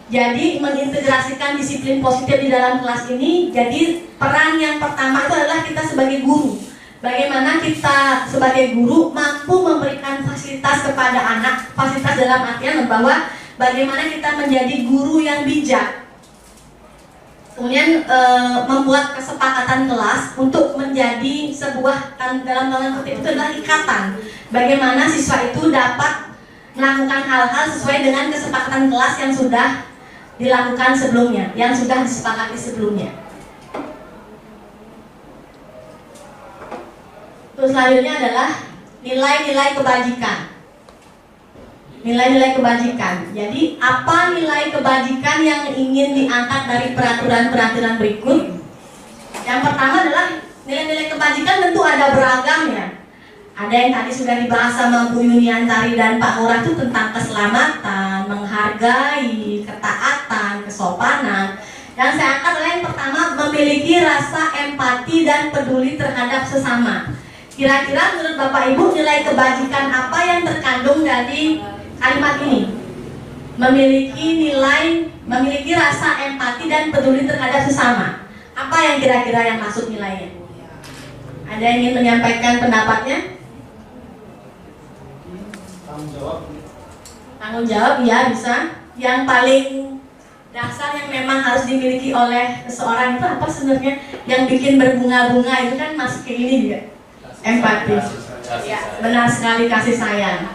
Jadi mengintegrasikan disiplin positif di dalam kelas ini, jadi peran yang pertama itu adalah kita sebagai guru. Bagaimana kita sebagai guru mampu memberikan fasilitas kepada anak, fasilitas dalam artian bahwa bagaimana kita menjadi guru yang bijak. Kemudian membuat kesepakatan kelas untuk menjadi sebuah, dalam tanda kutip itu adalah ikatan. Bagaimana siswa itu dapat melakukan hal-hal sesuai dengan kesepakatan kelas yang sudah dilakukan sebelumnya, yang sudah disepakati sebelumnya. Terus selanjutnya adalah nilai-nilai kebajikan. Nilai-nilai kebajikan. Jadi apa nilai kebajikan yang ingin diangkat dari peraturan-peraturan berikut? Yang pertama adalah nilai-nilai kebajikan tentu ada beragamnya. Ada yang tadi sudah dibahas sama Bu Yuniantari dan Pak Ngurah itu tentang keselamatan, menghargai, ketaatan, kesopanan. Yang saya angkat adalah yang pertama, memiliki rasa empati dan peduli terhadap sesama. Kira-kira menurut Bapak Ibu nilai kebajikan apa yang terkandung dari kalimat ini? Memiliki rasa empati dan peduli terhadap sesama. Apa yang kira-kira yang masuk nilainya? Ada yang ingin menyampaikan pendapatnya? Tanggung jawab, ya bisa. Yang paling dasar yang memang harus dimiliki oleh seseorang itu apa sebenarnya? Yang bikin berbunga-bunga itu kan masuk ke ini juga. Empati. Ya, benar sekali, kasih sayang.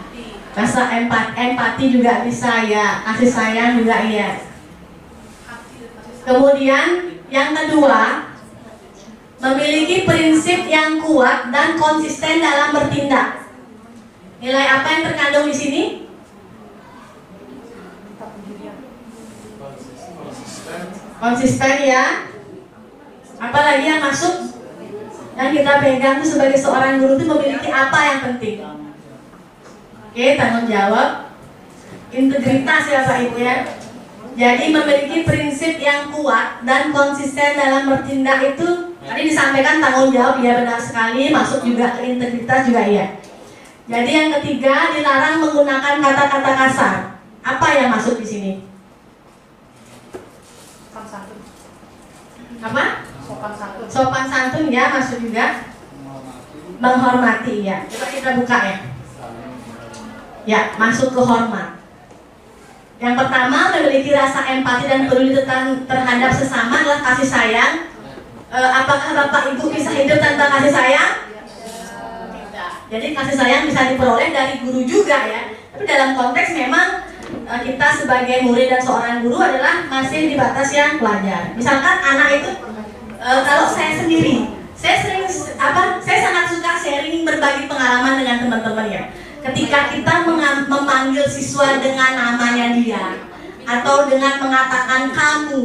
Rasa empati juga bisa ya, kasih sayang juga iya. Kemudian yang kedua, memiliki prinsip yang kuat dan konsisten dalam bertindak. Nilai apa yang terkandung di sini? Konsisten ya. Apalagi yang masuk, yang kita pegang itu sebagai seorang guru itu memiliki apa yang penting? Oke, tanggung jawab, integritas ya Pak Ibu ya. Jadi memiliki prinsip yang kuat dan konsisten dalam bertindak itu tadi disampaikan tanggung jawab ya, benar sekali, masuk juga ke integritas juga ya. Jadi yang ketiga, dilarang menggunakan kata-kata kasar. Apa yang masuk di sini? Apa? Sopan santun ya, masuk juga. Menghormati ya. Coba kita buka ya. Ya, masuk ke hormat. Yang pertama, memiliki rasa empati dan peduli terhadap sesama adalah kasih sayang. Apakah Bapak Ibu bisa hidup tanpa kasih sayang? Tidak. Jadi kasih sayang bisa diperoleh dari guru juga ya. Tapi dalam konteks memang kita sebagai murid dan seorang guru adalah masih di batas yang pelajar. Misalkan anak itu, kalau saya sendiri, saya sangat suka sharing, berbagi pengalaman dengan teman-teman ya. Ketika kita memanggil siswa dengan namanya dia, atau dengan mengatakan kamu,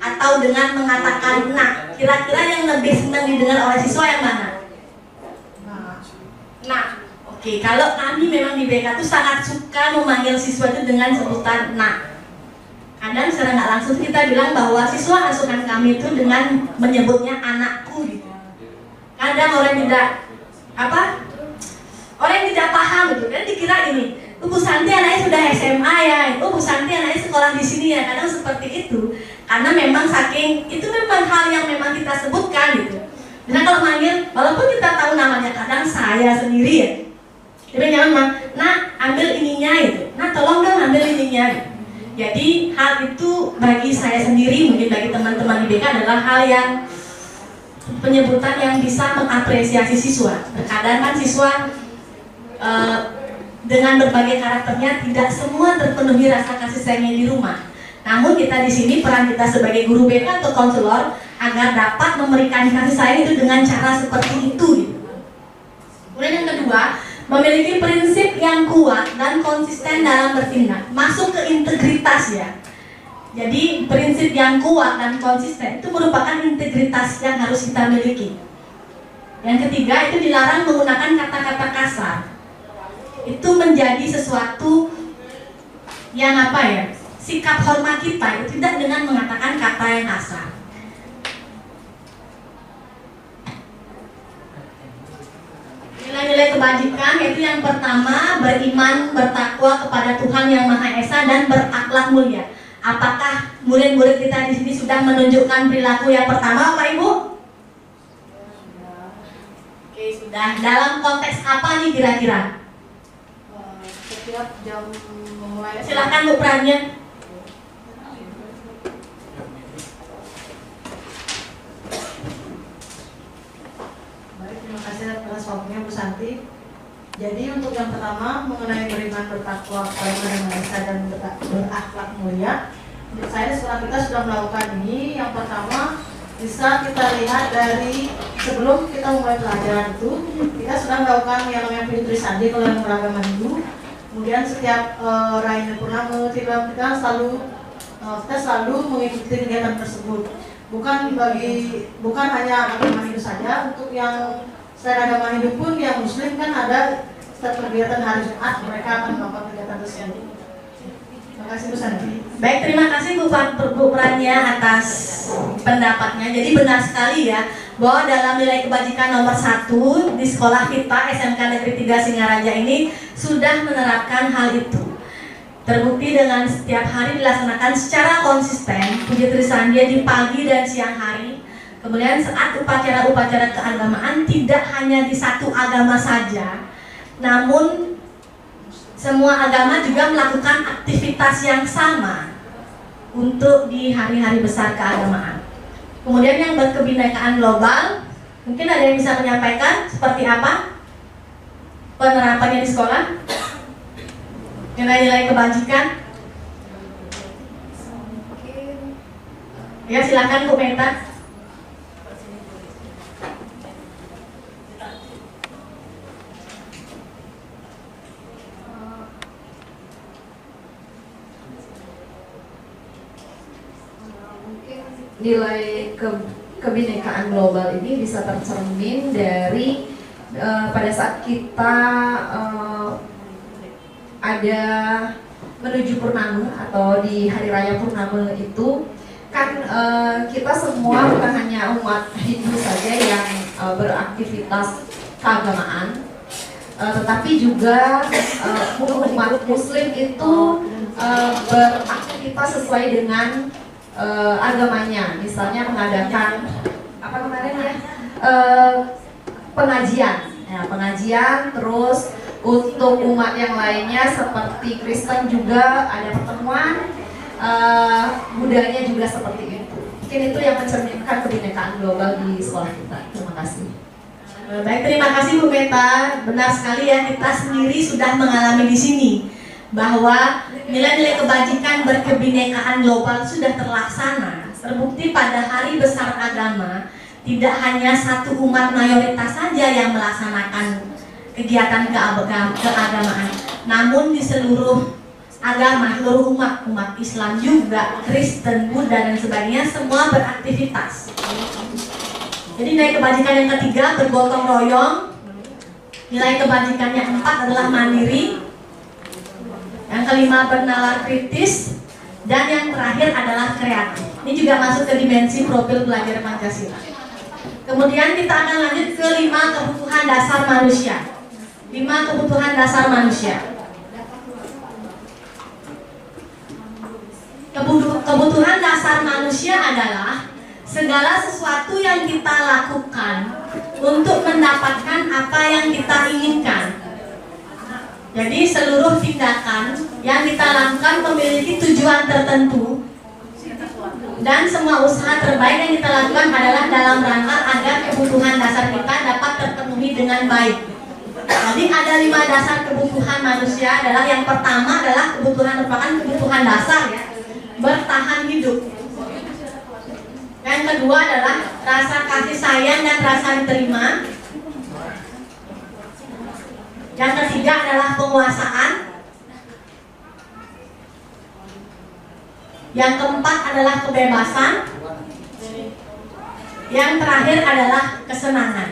atau dengan mengatakan nak, kira-kira yang lebih senang didengar oleh siswa yang mana? Nah, oke, kalau kami memang di BK itu sangat suka memanggil siswa itu dengan sebutan nak. Kadang secara nggak langsung kita bilang bahwa siswa asuhan kami itu dengan menyebutnya anakku gitu. Kadang orang yang tidak paham gitu kan, dikira ini, Bu Santi anaknya sudah SMA ya, Bu Santi anaknya sekolah di sini ya. Kadang seperti itu, karena memang saking itu memang hal yang memang kita sebutkan gitu. Nah kalau manggil, walaupun kita tahu namanya, kadang saya sendiri ya, tapi nyaman, nah ambil ininya itu, nah tolong dong ambil ininya gitu. Jadi hal itu bagi saya sendiri, mungkin bagi teman-teman di BK adalah hal yang penyebutan yang bisa mengapresiasi siswa. Terkadang kan siswa dengan berbagai karakternya tidak semua terpenuhi rasa kasih sayangnya di rumah. Namun kita di sini peran kita sebagai guru BK atau konselor agar dapat memberikan kasih sayang itu dengan cara seperti itu. Kemudian yang kedua, memiliki prinsip yang kuat dan konsisten dalam bertindak, masuk ke integritas ya. Jadi prinsip yang kuat dan konsisten itu merupakan integritas yang harus kita miliki. Yang ketiga, itu dilarang menggunakan kata-kata kasar. Itu menjadi sesuatu yang sikap hormat kita itu tidak dengan mengatakan kata yang kasar. Nilai-nilai kebajikan yaitu yang pertama, beriman, bertakwa kepada Tuhan Yang Maha Esa dan berakhlak mulia. Apakah murid-murid kita di sini sudah menunjukkan perilaku yang pertama, Bapak Ibu? Oke, sudah. Dalam konteks apa nih kira-kira? Setiap jam memulai. Silakan Bu perannya. Baik, terima kasih atas waktunya Bu Santi. Jadi untuk yang pertama mengenai beriman, bertakwa kepada Tuhan Yang Maha Esa dan berakhlak mulia, menurut saya sekolah kita sudah melakukan ini. Yang pertama bisa kita lihat dari sebelum kita mulai pelajaran itu, kita sudah melakukan yang namanya Fitri Sandi kalau yang beragama Hindu. Kemudian setiap Raina Purnama kita selalu mengikuti kegiatan tersebut. Bukan hanya agama Hindu saja, untuk yang selain agama Hindu pun yang Muslim kan ada setiap kegiatan hari Jumat mereka akan melakukan kegiatan tersebut. Terima kasih Bu Santi. Baik, terima kasih Bu Pranya atas pendapatnya. Jadi benar sekali ya bahwa dalam nilai kebajikan nomor 1 di sekolah kita SMK Negeri 3 Singaraja ini sudah menerapkan hal itu. Terbukti dengan setiap hari dilaksanakan secara konsisten puji Trisandia di pagi dan siang hari. Kemudian saat upacara-upacara keagamaan tidak hanya di satu agama saja, namun semua agama juga melakukan aktivitas yang sama untuk di hari-hari besar keagamaan. Kemudian yang berkebinekaan global, mungkin ada yang bisa menyampaikan seperti apa penerapannya di sekolah? Nilai-nilai kebajikan? Ya silakan Bu Meta. Mungkin nilai kebinekaan global ini bisa tercermin dari pada saat kita ada menuju Purnama atau di Hari Raya Purnama itu kan kita semua bukan hanya umat Hindu saja yang beraktivitas keagamaan, tetapi juga umat Muslim itu beraktivitas sesuai dengan agamanya. Misalnya mengadakan apa kemarin ya, pengajian, terus untuk umat yang lainnya seperti Kristen juga ada pertemuan, budayanya juga seperti itu. Mungkin itu yang mencerminkan kebinekaan global di sekolah kita. Terima kasih. Baik, terima kasih Bu Meta. Benar sekali ya, kita sendiri sudah mengalami di sini bahwa nilai-nilai kebajikan berkebinekaan global sudah terlaksana. Terbukti pada hari besar agama, tidak hanya satu umat mayoritas saja yang melaksanakan kegiatan keagamaan, namun di seluruh agama, seluruh umat Islam juga, Kristen, Buddha dan sebagainya, semua beraktivitas. Jadi nilai kebajikan yang ketiga bergotong royong, nilai kebajikan yang keempat adalah mandiri, yang kelima bernalar kritis, dan yang terakhir adalah kreatif. Ini juga masuk ke dimensi profil belajar Pancasila. Kemudian kita akan lanjut ke 5 kebutuhan dasar manusia. 5 kebutuhan dasar manusia. Kebutuhan dasar manusia adalah segala sesuatu yang kita lakukan untuk mendapatkan apa yang kita inginkan. Jadi seluruh tindakan yang kita lakukan memiliki tujuan tertentu, dan semua usaha terbaik yang kita lakukan adalah dalam rangka agar kebutuhan dasar kita dapat terpenuhi dengan baik. Jadi ada 5 dasar kebutuhan manusia. Adalah yang pertama adalah merupakan kebutuhan dasar ya, bertahan hidup. Yang kedua adalah rasa kasih sayang dan rasa diterima. Yang ketiga adalah penguasaan. Yang keempat adalah kebebasan. Yang terakhir adalah kesenangan.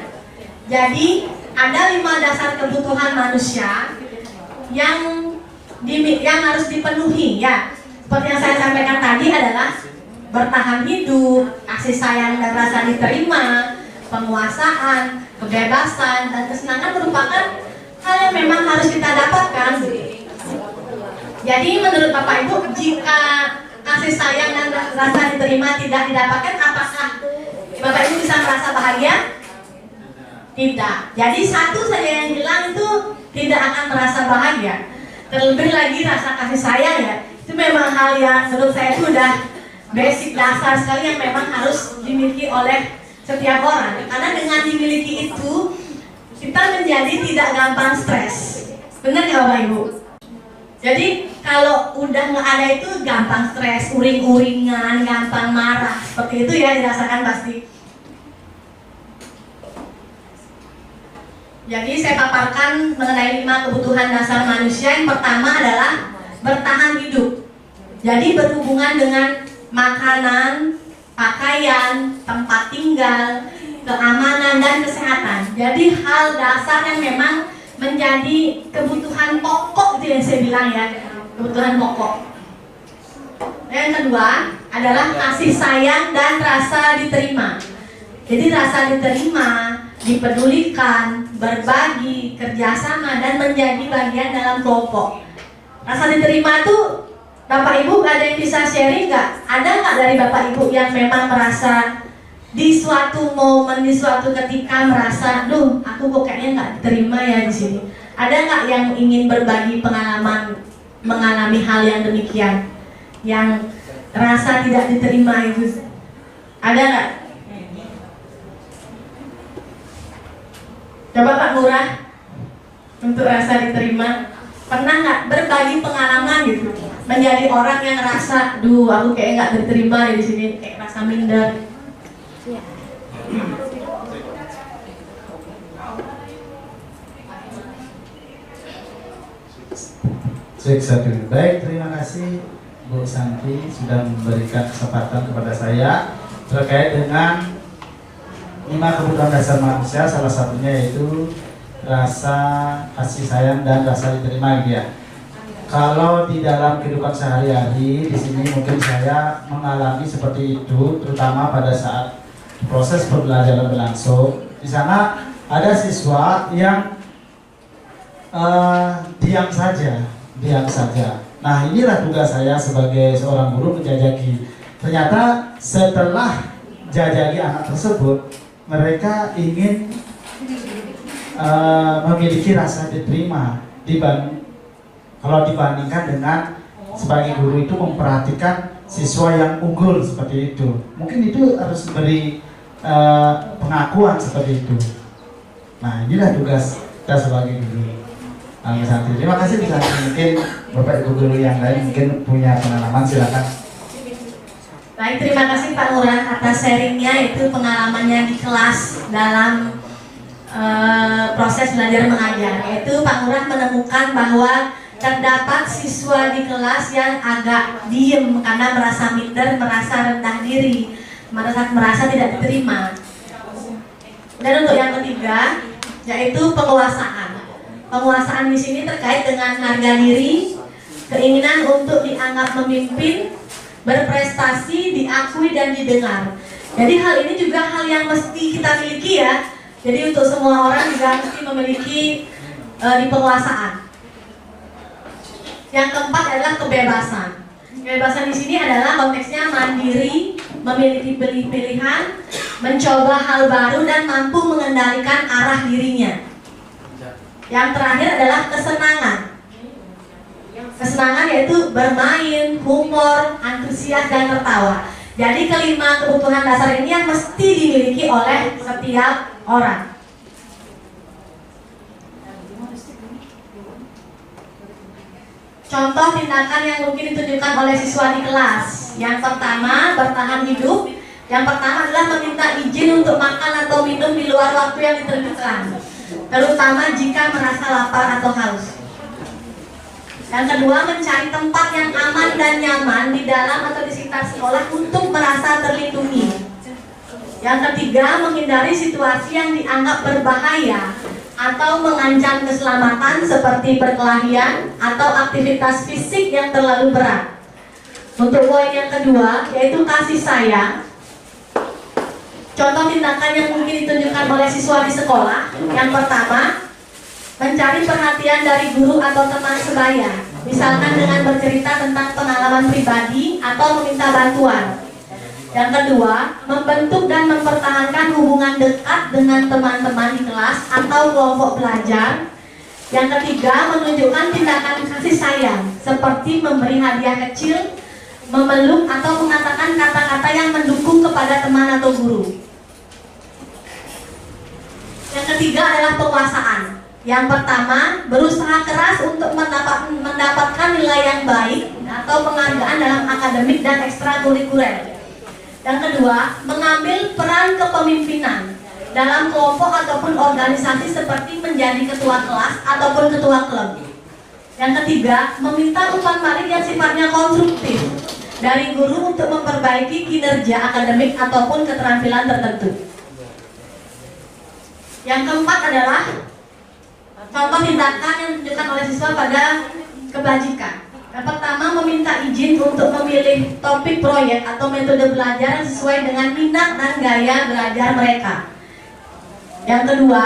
Jadi ada 5 dasar kebutuhan manusia yang harus dipenuhi ya. Seperti yang saya sampaikan tadi adalah bertahan hidup, kasih sayang dan rasa diterima, penguasaan, kebebasan, dan kesenangan merupakan hal yang memang harus kita dapatkan. Jadi menurut Bapak Ibu, jika kasih sayang dan rasa diterima tidak didapatkan, apakah Bapak Ibu bisa merasa bahagia? Tidak. Jadi satu saja yang hilang itu tidak akan merasa bahagia. Terlebih lagi rasa kasih sayang ya, itu memang hal yang menurut saya itu udah basic dasar sekali yang memang harus dimiliki oleh setiap orang. Karena dengan dimiliki itu kita menjadi tidak gampang stres. Benar ya Bapak Ibu? Jadi kalau udah nggak ada itu gampang stres, uring-uringan, gampang marah, seperti itu ya dirasakan pasti. Jadi saya paparkan mengenai 5 kebutuhan dasar manusia. Yang pertama adalah bertahan hidup. Jadi berhubungan dengan makanan, pakaian, tempat tinggal, keamanan dan kesehatan. Jadi hal dasar yang memang menjadi kebutuhan pokok itu yang saya bilang ya, kebutuhan pokok. Yang kedua adalah kasih sayang dan rasa diterima. Jadi rasa diterima, dipedulikan, berbagi, kerjasama, dan menjadi bagian dalam kelompok. Rasa diterima itu Bapak Ibu ada yang bisa sharing nggak? Ada nggak dari Bapak Ibu yang memang merasa di suatu momen, di suatu ketika merasa, duh, aku kok kayaknya nggak diterima ya di sini. Ada nggak yang ingin berbagi pengalaman mengalami hal yang demikian, yang rasa tidak diterima itu? Ada nggak? Coba Pak Murah, untuk rasa diterima, pernah nggak berbagi pengalaman gitu, menjadi orang yang ngerasa, duh, aku kayak nggak diterima di sini, kayak rasa minder. Baik, terima kasih Bu Santi sudah memberikan kesempatan kepada saya terkait dengan 5 kebutuhan dasar manusia, salah satunya yaitu rasa kasih sayang dan rasa diterima ya. Kalau di dalam kehidupan sehari-hari di sini mungkin saya mengalami seperti itu, terutama pada saat proses pembelajaran berlangsung. Di sana ada siswa yang diam saja. Nah, inilah tugas saya sebagai seorang guru menjajaki. Ternyata setelah jajaki anak tersebut, mereka ingin memiliki rasa diterima kalau dibandingkan dengan sebagai guru itu memperhatikan siswa yang unggul seperti itu. Mungkin itu harus beri pengakuan seperti itu. Nah, inilah tugas kita sebagai guru. Nah, Santi, terima kasih bisa mungkin Bapak Ibu guru yang lain mungkin punya pengalaman, silakan. Baik, terima kasih Pak Lurah atas sharingnya, itu pengalamannya di kelas dalam proses belajar mengajar. Yaitu Pak Lurah menemukan bahwa terdapat siswa di kelas yang agak diem karena merasa minder, merasa rendah diri, merasa tidak diterima. Dan untuk yang ketiga, yaitu penguasaan. Penguasaan di sini terkait dengan harga diri, keinginan untuk dianggap memimpin, berprestasi, diakui dan didengar. Jadi hal ini juga hal yang mesti kita miliki ya. Jadi untuk semua orang juga mesti memiliki di penguasaan. Yang keempat adalah kebebasan. Kebebasan di sini adalah konteksnya mandiri, memiliki pilihan, mencoba hal baru dan mampu mengendalikan arah dirinya. Yang terakhir adalah kesenangan. Kesenangan yaitu bermain, humor, antusias dan tertawa. Jadi kelima kebutuhan dasar ini yang mesti dimiliki oleh setiap orang. Contoh tindakan yang mungkin ditunjukkan oleh siswa di kelas. Yang pertama, bertahan hidup. Yang pertama adalah meminta izin untuk makan atau minum di luar waktu yang ditentukan, terutama jika merasa lapar atau haus. Yang kedua, mencari tempat yang aman dan nyaman di dalam atau di sekitar sekolah untuk merasa terlindungi. Yang ketiga, menghindari situasi yang dianggap berbahaya atau mengancam keselamatan seperti perkelahian atau aktivitas fisik yang terlalu berat. Untuk poin yang kedua, yaitu kasih sayang. Contoh tindakan yang mungkin ditunjukkan oleh siswa di sekolah. Yang pertama, mencari perhatian dari guru atau teman sebaya, misalkan dengan bercerita tentang pengalaman pribadi atau meminta bantuan. Yang kedua, membentuk dan mempertahankan hubungan dekat dengan teman-teman di kelas atau kelompok belajar. Yang ketiga, menunjukkan tindakan kasih sayang, seperti memberi hadiah kecil, memeluk atau mengatakan kata-kata yang mendukung kepada teman atau guru. Yang ketiga adalah penguasaan. Yang pertama, berusaha keras untuk mendapatkan nilai yang baik atau penghargaan dalam akademik dan ekstrakurikuler. Yang kedua, mengambil peran kepemimpinan dalam kelompok ataupun organisasi seperti menjadi ketua kelas ataupun ketua klub. Yang ketiga, meminta umpan balik yang sifatnya konstruktif dari guru untuk memperbaiki kinerja akademik ataupun keterampilan tertentu. Yang keempat adalah contoh tindakan yang ditunjukkan oleh siswa pada kebajikan. Yang pertama, meminta izin untuk memilih topik proyek atau metode belajar yang sesuai dengan minat dan gaya belajar mereka. Yang kedua,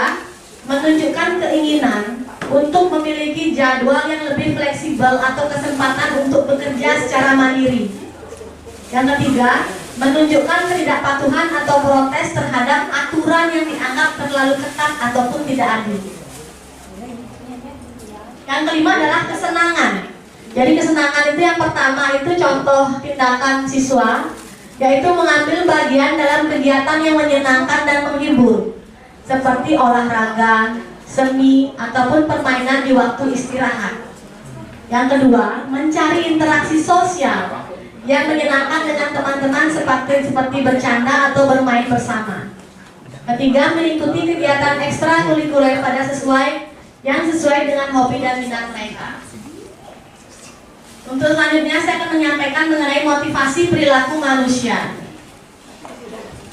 menunjukkan keinginan untuk memiliki jadwal yang lebih fleksibel atau kesempatan untuk bekerja secara mandiri. Yang ketiga, menunjukkan ketidakpatuhan atau protes terhadap aturan yang dianggap terlalu ketat ataupun tidak adil. Yang kelima adalah kesenangan. Jadi kesenangan itu yang pertama itu contoh tindakan siswa, yaitu mengambil bagian dalam kegiatan yang menyenangkan dan menghibur, seperti olahraga, seni, ataupun permainan di waktu istirahat. Yang kedua, mencari interaksi sosial yang menyenangkan dengan teman-teman seperti bercanda atau bermain bersama. Ketiga, mengikuti kegiatan ekstrakurikuler yang sesuai dengan hobi dan minat mereka. Untuk selanjutnya saya akan menyampaikan mengenai motivasi perilaku manusia.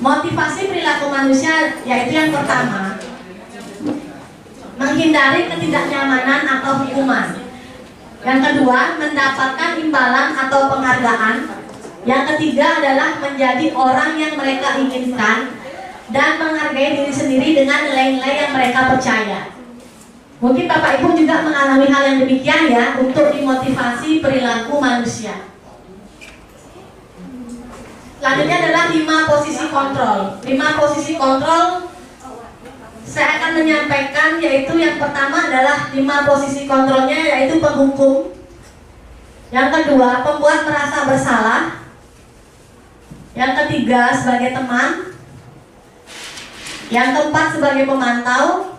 Motivasi perilaku manusia yaitu yang pertama, menghindari ketidaknyamanan atau hukuman. Yang kedua, mendapatkan imbalan atau penghargaan. Yang ketiga adalah menjadi orang yang mereka inginkan dan menghargai diri sendiri dengan nilai-nilai yang mereka percaya. Mungkin Bapak Ibu juga mengalami hal yang demikian ya, untuk dimotivasi perilaku manusia. Selanjutnya adalah 5 posisi kontrol. 5 posisi kontrol saya akan menyampaikan, yaitu yang pertama adalah 5 posisi kontrolnya, yaitu penghukum. Yang kedua, pembuat merasa bersalah. Yang ketiga, sebagai teman. Yang keempat, sebagai pemantau.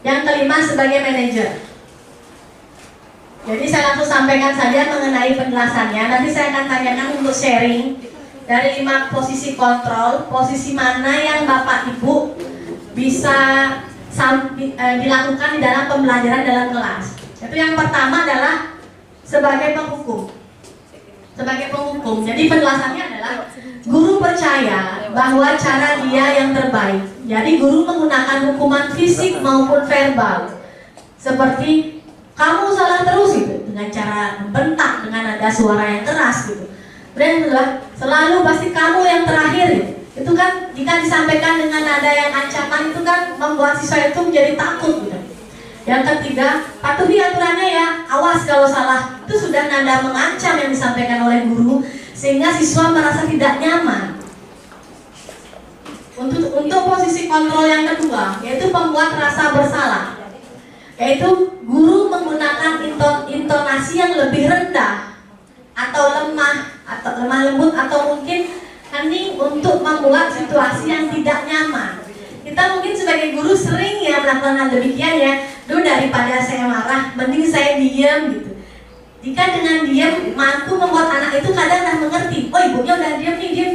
Yang kelima, sebagai manajer. Jadi saya langsung sampaikan saja mengenai penjelasannya. Nanti saya akan tanyakan untuk sharing dari 5 posisi kontrol, posisi mana yang Bapak Ibu bisa dilakukan di dalam pembelajaran dalam kelas. Itu yang pertama adalah sebagai penghukum. Sebagai penghukum. Jadi penjelasannya adalah guru percaya bahwa cara dia yang terbaik. Jadi guru menggunakan hukuman fisik maupun verbal. Seperti kamu salah terus gitu, dengan cara membentak dengan nada suara yang keras gitu. Dan selalu pasti kamu yang terakhir gitu. Itu kan jika disampaikan dengan nada yang ancaman itu kan membuat siswa itu menjadi takut gitu. Yang ketiga, patuhi aturannya ya, awas kalau salah. Itu sudah nada mengancam yang disampaikan oleh guru, sehingga siswa merasa tidak nyaman. Untuk posisi kontrol yang kedua, yaitu pembuat rasa bersalah, yaitu guru menggunakan intonasi yang lebih rendah atau lemah lembut atau mungkin hening untuk membuat situasi yang tidak nyaman. Kita mungkin sebagai guru sering ya melakukan hal demikian ya. Duh, daripada saya marah, mending saya diam gitu. Jika dengan diam mampu membuat anak itu kadang dah mengerti, oh ibunya udah diam nih, diam.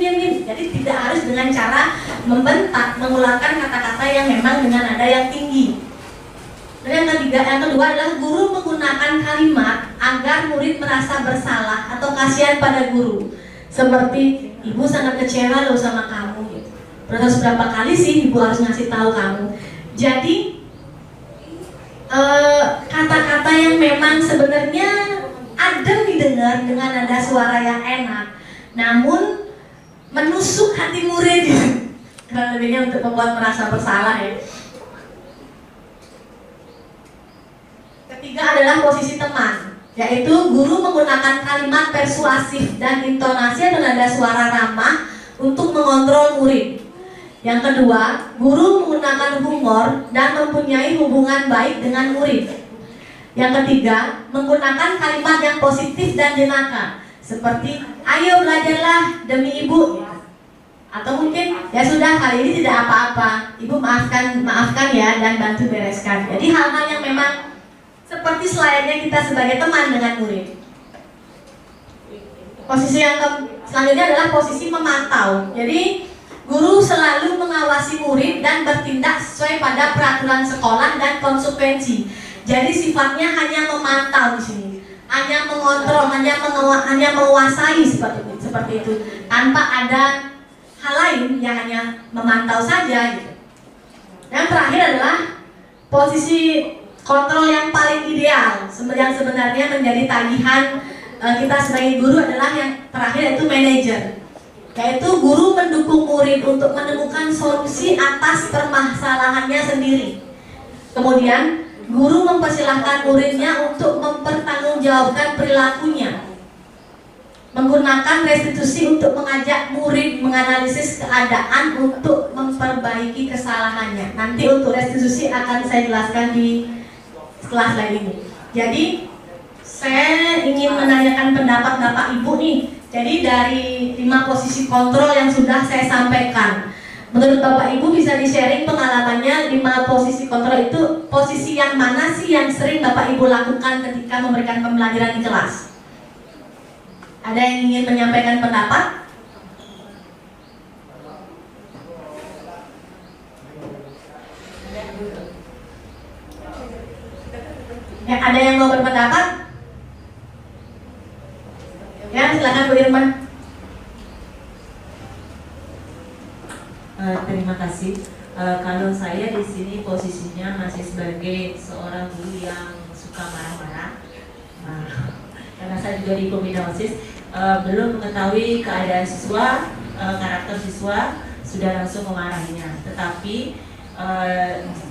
Jadi tidak harus dengan cara membentak, mengeluarkan kata-kata yang memang dengan nada yang tinggi. Dan yang kedua adalah guru menggunakan kalimat agar murid merasa bersalah atau kasihan pada guru. Seperti, ibu sangat kecewa loh sama kamu gitu. Terus berapa kali sih ibu harus ngasih tahu kamu. Jadi kata-kata yang memang sebenarnya adem didengar dengan nada suara yang enak, namun menusuk hati murid kurang lebihnya untuk membuat merasa bersalah ya. Ketiga adalah posisi teman, yaitu guru menggunakan kalimat persuasif dan intonasi atau nada suara ramah untuk mengontrol murid. Yang kedua, guru menggunakan humor dan mempunyai hubungan baik dengan murid. Yang ketiga, menggunakan kalimat yang positif dan jenaka, seperti ayo belajarlah demi ibu, atau mungkin ya sudah kali ini tidak apa-apa, ibu maafkan ya dan bantu bereskan. Jadi hal-hal yang memang seperti selayaknya kita sebagai teman dengan murid. Posisi yang selanjutnya adalah posisi memantau. Jadi guru selalu mengawasi murid dan bertindak sesuai pada peraturan sekolah dan konsekuensi. Jadi sifatnya hanya memantau di sini, hanya mengontrol, hanya menguasai seperti itu, tanpa ada hal lain, yang hanya memantau saja gitu. Yang terakhir adalah posisi kontrol yang paling ideal, yang sebenarnya menjadi tagihan kita sebagai guru adalah yang terakhir, yaitu manajer. Yaitu guru mendukung murid untuk menemukan solusi atas permasalahannya sendiri. Kemudian guru mempersilahkan muridnya untuk mempertanggungjawabkan perilakunya, menggunakan restitusi untuk mengajak murid menganalisis keadaan untuk memperbaiki kesalahannya. Nanti untuk restitusi akan saya jelaskan di kelas lain ini. Jadi saya ingin menanyakan pendapat Bapak Ibu nih. Jadi dari 5 posisi kontrol yang sudah saya sampaikan, menurut Bapak Ibu bisa di-sharing pengalamannya 5 posisi kontrol itu posisi yang mana sih yang sering Bapak Ibu lakukan ketika memberikan pembelajaran di kelas? Ada yang ingin menyampaikan pendapat? Ya, ada yang mau berpendapat? Ya, silakan Bu Irma. Terima kasih. Kalau saya di sini posisinya masih sebagai seorang guru yang suka marah-marah, karena saya juga di Pembina OSIS, belum mengetahui keadaan siswa, karakter siswa, sudah langsung memarahinya. Tetapi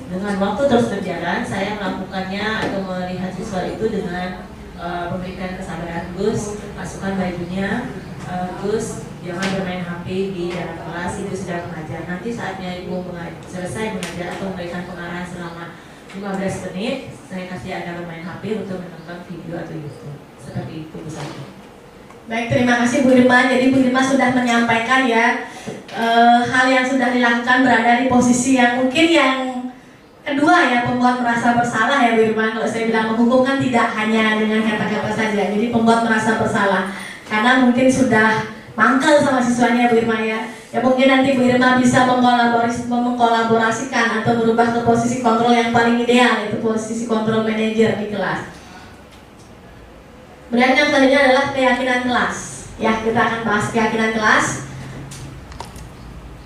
dengan waktu terus berjalan, saya melakukannya atau melihat siswa itu dengan memberikan kesabaran. Gus, masukkan bajunya. Gus, jangan bermain HP di dalam kelas, itu sudah mengajar. Nanti saatnya ibu selesai mengajar atau memberikan pengarahan selama 15 menit, saya kasih Anda bermain HP untuk menonton video atau YouTube. Seperti itu, Bu Santi. Baik, terima kasih Bu Irma. Jadi Bu Irma sudah menyampaikan ya hal yang sudah dilakukan, berada di posisi yang mungkin yang kedua ya, pembuat merasa bersalah ya Bu Irma. Kalau saya bilang menghukum kan tidak hanya dengan kata-kata saja, jadi pembuat merasa bersalah karena mungkin sudah mangkal sama siswanya Bu Irma ya. Ya mungkin nanti Bu Irma bisa mengkolaborasikan atau merubah ke posisi kontrol yang paling ideal, yaitu posisi kontrol manajer di kelas. Kemudian yang selanjutnya adalah keyakinan kelas. Ya, kita akan bahas keyakinan kelas.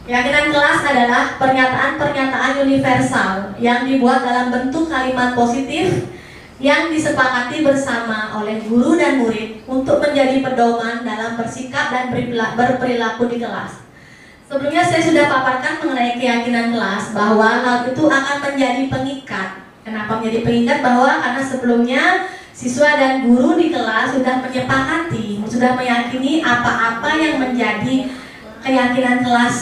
Keyakinan kelas adalah pernyataan-pernyataan universal yang dibuat dalam bentuk kalimat positif yang disepakati bersama oleh guru dan murid untuk menjadi pedoman dalam bersikap dan berperilaku di kelas. Sebelumnya saya sudah paparkan mengenai keyakinan kelas bahwa hal itu akan menjadi pengikat. Kenapa menjadi pengikat? Bahwa karena sebelumnya siswa dan guru di kelas sudah menyepakati, sudah meyakini apa-apa yang menjadi keyakinan kelas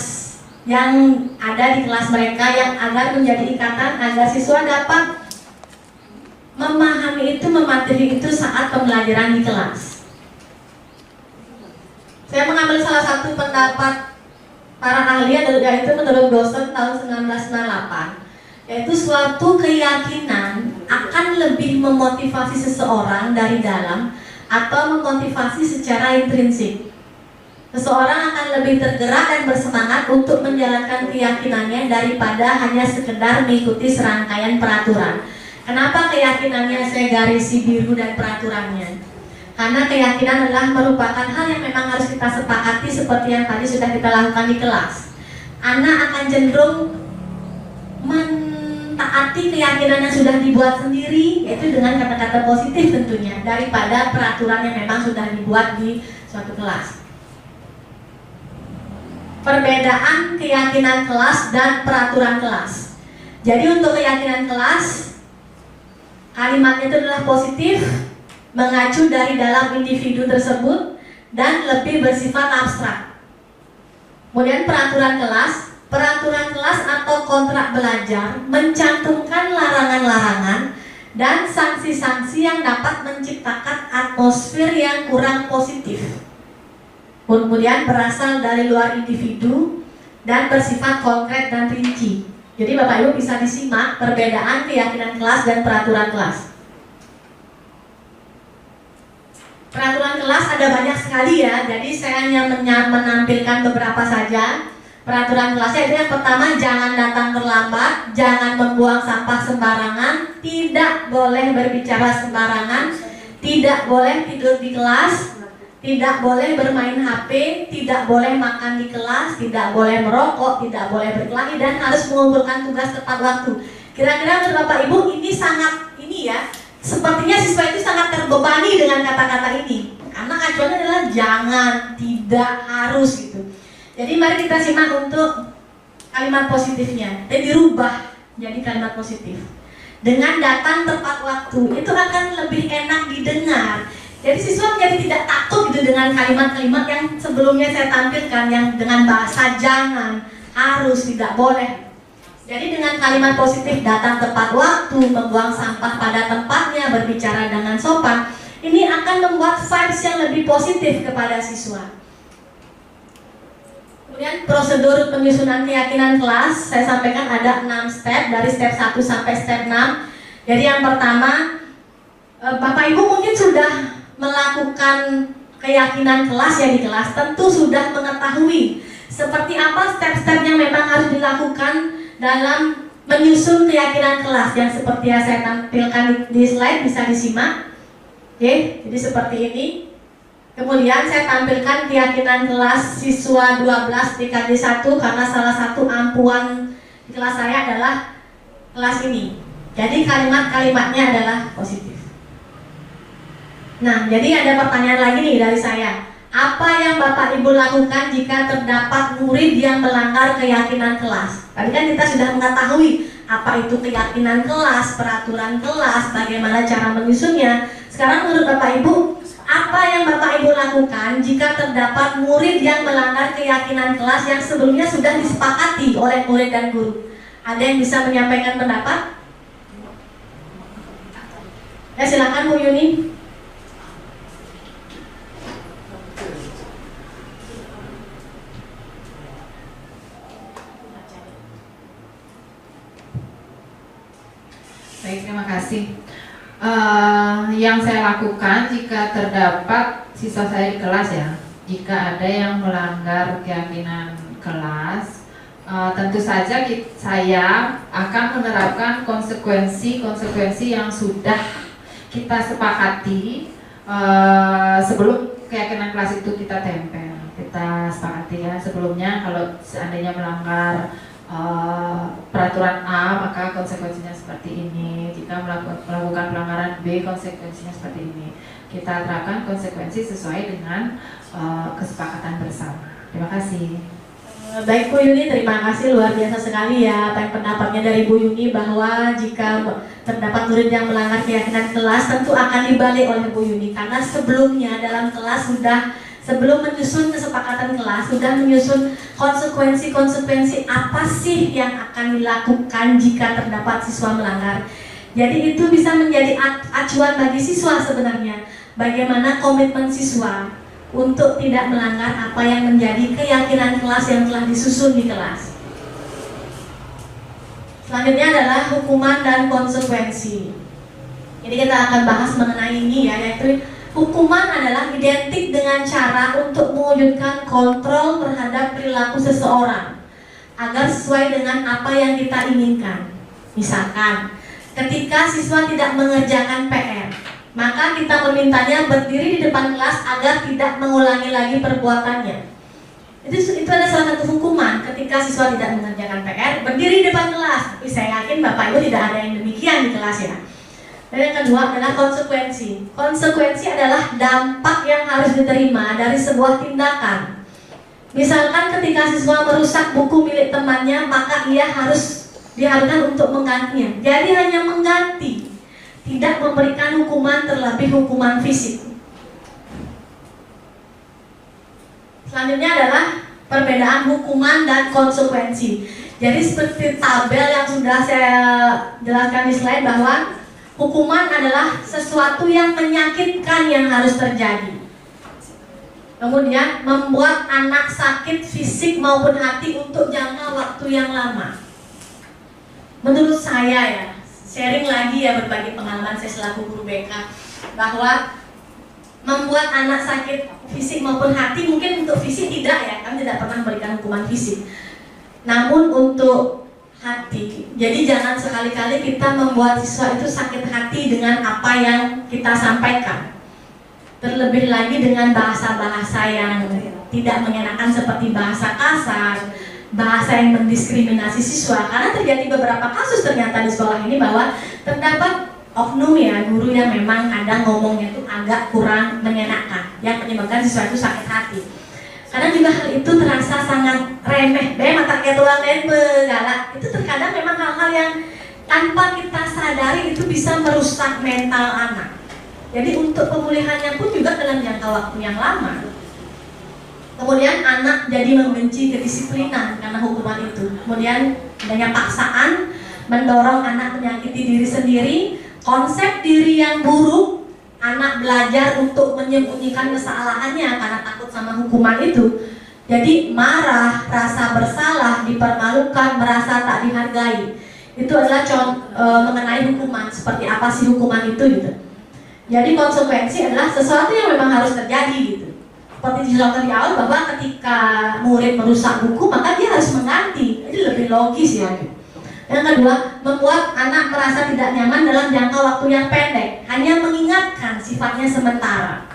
yang ada di kelas mereka, yang agar menjadi ikatan agar siswa dapat memahami itu, memateri itu saat pembelajaran di kelas. Saya mengambil salah satu pendapat para ahli, yaitu menurut dosen tahun 1998, yaitu suatu keyakinan akan lebih memotivasi seseorang dari dalam atau memotivasi secara intrinsik. Seseorang akan lebih tergerak dan bersemangat untuk menjalankan keyakinannya daripada hanya sekedar mengikuti serangkaian peraturan. Kenapa keyakinannya saya garisi biru dan peraturannya? Karena keyakinan adalah merupakan hal yang memang harus kita sepakati seperti yang tadi sudah kita lakukan di kelas. Anak akan cenderung mentaati keyakinan yang sudah dibuat sendiri, yaitu dengan kata-kata positif tentunya, daripada peraturan yang memang sudah dibuat di suatu kelas. Perbedaan keyakinan kelas dan peraturan kelas. Jadi untuk keyakinan kelas, kalimatnya itu adalah positif, mengacu dari dalam individu tersebut, dan lebih bersifat abstrak. Kemudian peraturan kelas atau kontrak belajar mencantumkan larangan-larangan dan sanksi-sanksi yang dapat menciptakan atmosfer yang kurang positif. Kemudian berasal dari luar individu dan bersifat konkret dan rinci. Jadi Bapak Ibu bisa disimak perbedaan keyakinan kelas dan peraturan kelas. Peraturan kelas ada banyak sekali ya, jadi saya hanya menampilkan beberapa saja. Peraturan kelasnya itu yang pertama, jangan datang terlambat, jangan membuang sampah sembarangan, tidak boleh berbicara sembarangan, tidak boleh tidur di kelas, tidak boleh bermain HP, tidak boleh makan di kelas, tidak boleh merokok, tidak boleh berkelahi, dan harus mengumpulkan tugas tepat waktu. Kira-kira menurut Bapak Ibu ini sangat ya, sepertinya siswa itu sangat terbebani dengan kata-kata ini. Karena acuannya adalah jangan, tidak, harus gitu. Jadi mari kita simak untuk kalimat positifnya dan dirubah jadi kalimat positif. Dengan datang tepat waktu, itu akan lebih enak didengar. Jadi siswa menjadi tidak takut gitu dengan kalimat-kalimat yang sebelumnya saya tampilkan, yang dengan bahasa jangan, harus, tidak boleh. Jadi dengan kalimat positif, datang tepat waktu, membuang sampah pada tempatnya, berbicara dengan sopan, ini akan membuat vibes yang lebih positif kepada siswa. Kemudian prosedur penyusunan keyakinan kelas, saya sampaikan ada 6 step, dari step 1 sampai step 6. Jadi yang pertama, Bapak Ibu mungkin sudah melakukan keyakinan kelas ya di kelas, tentu sudah mengetahui seperti apa step-step yang memang harus dilakukan dalam menyusun keyakinan kelas, yang seperti yang saya tampilkan di slide, bisa disimak. Oke, jadi seperti ini. Kemudian saya tampilkan keyakinan kelas siswa 12 di KJ 1 karena salah satu ampuan di kelas saya adalah kelas ini. Jadi kalimat-kalimatnya adalah positif. Nah, jadi ada pertanyaan lagi nih dari saya. Apa yang Bapak Ibu lakukan jika terdapat murid yang melanggar keyakinan kelas? Tadi kan kita sudah mengetahui apa itu keyakinan kelas, peraturan kelas, bagaimana cara menyusunnya. Sekarang menurut Bapak Ibu, apa yang Bapak Ibu lakukan jika terdapat murid yang melanggar keyakinan kelas yang sebelumnya sudah disepakati oleh murid dan guru? Ada yang bisa menyampaikan pendapat? Ya, silakan Bu Yuni. Baik, terima kasih. Yang saya lakukan jika terdapat siswa saya di kelas ya, jika ada yang melanggar keyakinan kelas, tentu saja saya akan menerapkan konsekuensi yang sudah kita sepakati sebelum keyakinan kelas itu kita tempel, kita sepakati ya sebelumnya. Kalau seandainya melanggar peraturan A, maka konsekuensinya seperti ini. Jika melakukan pelanggaran B, konsekuensinya seperti ini. Kita terapkan konsekuensi sesuai dengan kesepakatan bersama. Terima kasih. Baik Bu Yuni, terima kasih, luar biasa sekali ya pendapatnya dari Bu Yuni bahwa jika terdapat murid yang melanggar keyakinan kelas tentu akan dibalik oleh Bu Yuni karena sebelumnya dalam kelas sebelum menyusun kesepakatan kelas sudah menyusun konsekuensi apa sih yang akan dilakukan jika terdapat siswa melanggar. Jadi itu bisa menjadi acuan bagi siswa sebenarnya, bagaimana komitmen siswa untuk tidak melanggar apa yang menjadi keyakinan kelas yang telah disusun di kelas. Selanjutnya adalah hukuman dan konsekuensi. Jadi kita akan bahas mengenai ini ya, yaitu hukuman adalah identik dengan cara untuk mewujudkan kontrol terhadap perilaku seseorang agar sesuai dengan apa yang kita inginkan. Misalkan, ketika siswa tidak mengerjakan PR, maka kita memintanya berdiri di depan kelas agar tidak mengulangi lagi perbuatannya. Itu adalah salah satu hukuman ketika siswa tidak mengerjakan PR, berdiri di depan kelas. Tapi saya yakin Bapak Ibu tidak ada yang demikian di kelas ya. Dan yang kedua adalah konsekuensi. Konsekuensi adalah dampak yang harus diterima dari sebuah tindakan. Misalkan ketika siswa merusak buku milik temannya, maka ia harus diharuskan untuk menggantinya. Jadi hanya mengganti, tidak memberikan hukuman terlebih hukuman fisik. Selanjutnya adalah perbedaan hukuman dan konsekuensi. Jadi seperti tabel yang sudah saya jelaskan di slide bahwa hukuman adalah sesuatu yang menyakitkan yang harus terjadi. Kemudian membuat anak sakit fisik maupun hati untuk jangka waktu yang lama. Menurut saya ya, sharing lagi ya, berbagi pengalaman saya selaku guru BK, bahwa membuat anak sakit fisik maupun hati, mungkin untuk fisik tidak ya, kami tidak pernah memberikan hukuman fisik. Namun untuk hati, jadi jangan sekali-kali kita membuat siswa itu sakit hati dengan apa yang kita sampaikan. Terlebih lagi dengan bahasa-bahasa yang tidak mengenakan seperti bahasa kasar, bahasa yang mendiskriminasi siswa. Karena terjadi beberapa kasus ternyata di sekolah ini bahwa terdapat oknum ya, guru yang memang kadang ngomongnya itu agak kurang mengenakan, yang menyebabkan siswa itu sakit hati. Karena juga hal itu terasa sangat remeh, mata ketuaan lain galak. Itu terkadang memang hal-hal yang tanpa kita sadari itu bisa merusak mental anak. Jadi untuk pemulihannya pun juga dalam jangka waktu yang lama. Kemudian anak jadi membenci kedisiplinan karena hukuman itu. Kemudian adanya paksaan, mendorong anak menyakiti diri sendiri, konsep diri yang buruk, anak belajar untuk menyembunyikan kesalahannya karena takut sama hukuman itu. Jadi marah, rasa bersalah, dipermalukan, merasa tak dihargai. Itu adalah mengenai hukuman, seperti apa sih hukuman itu gitu. Jadi konsekuensi adalah sesuatu yang memang harus terjadi gitu. Seperti dijelaskan di awal bahwa ketika murid merusak buku maka dia harus mengganti. Jadi lebih logis ya. Yang kedua, membuat anak merasa tidak nyaman dalam jangka waktu yang pendek, hanya mengingatkan sifatnya sementara.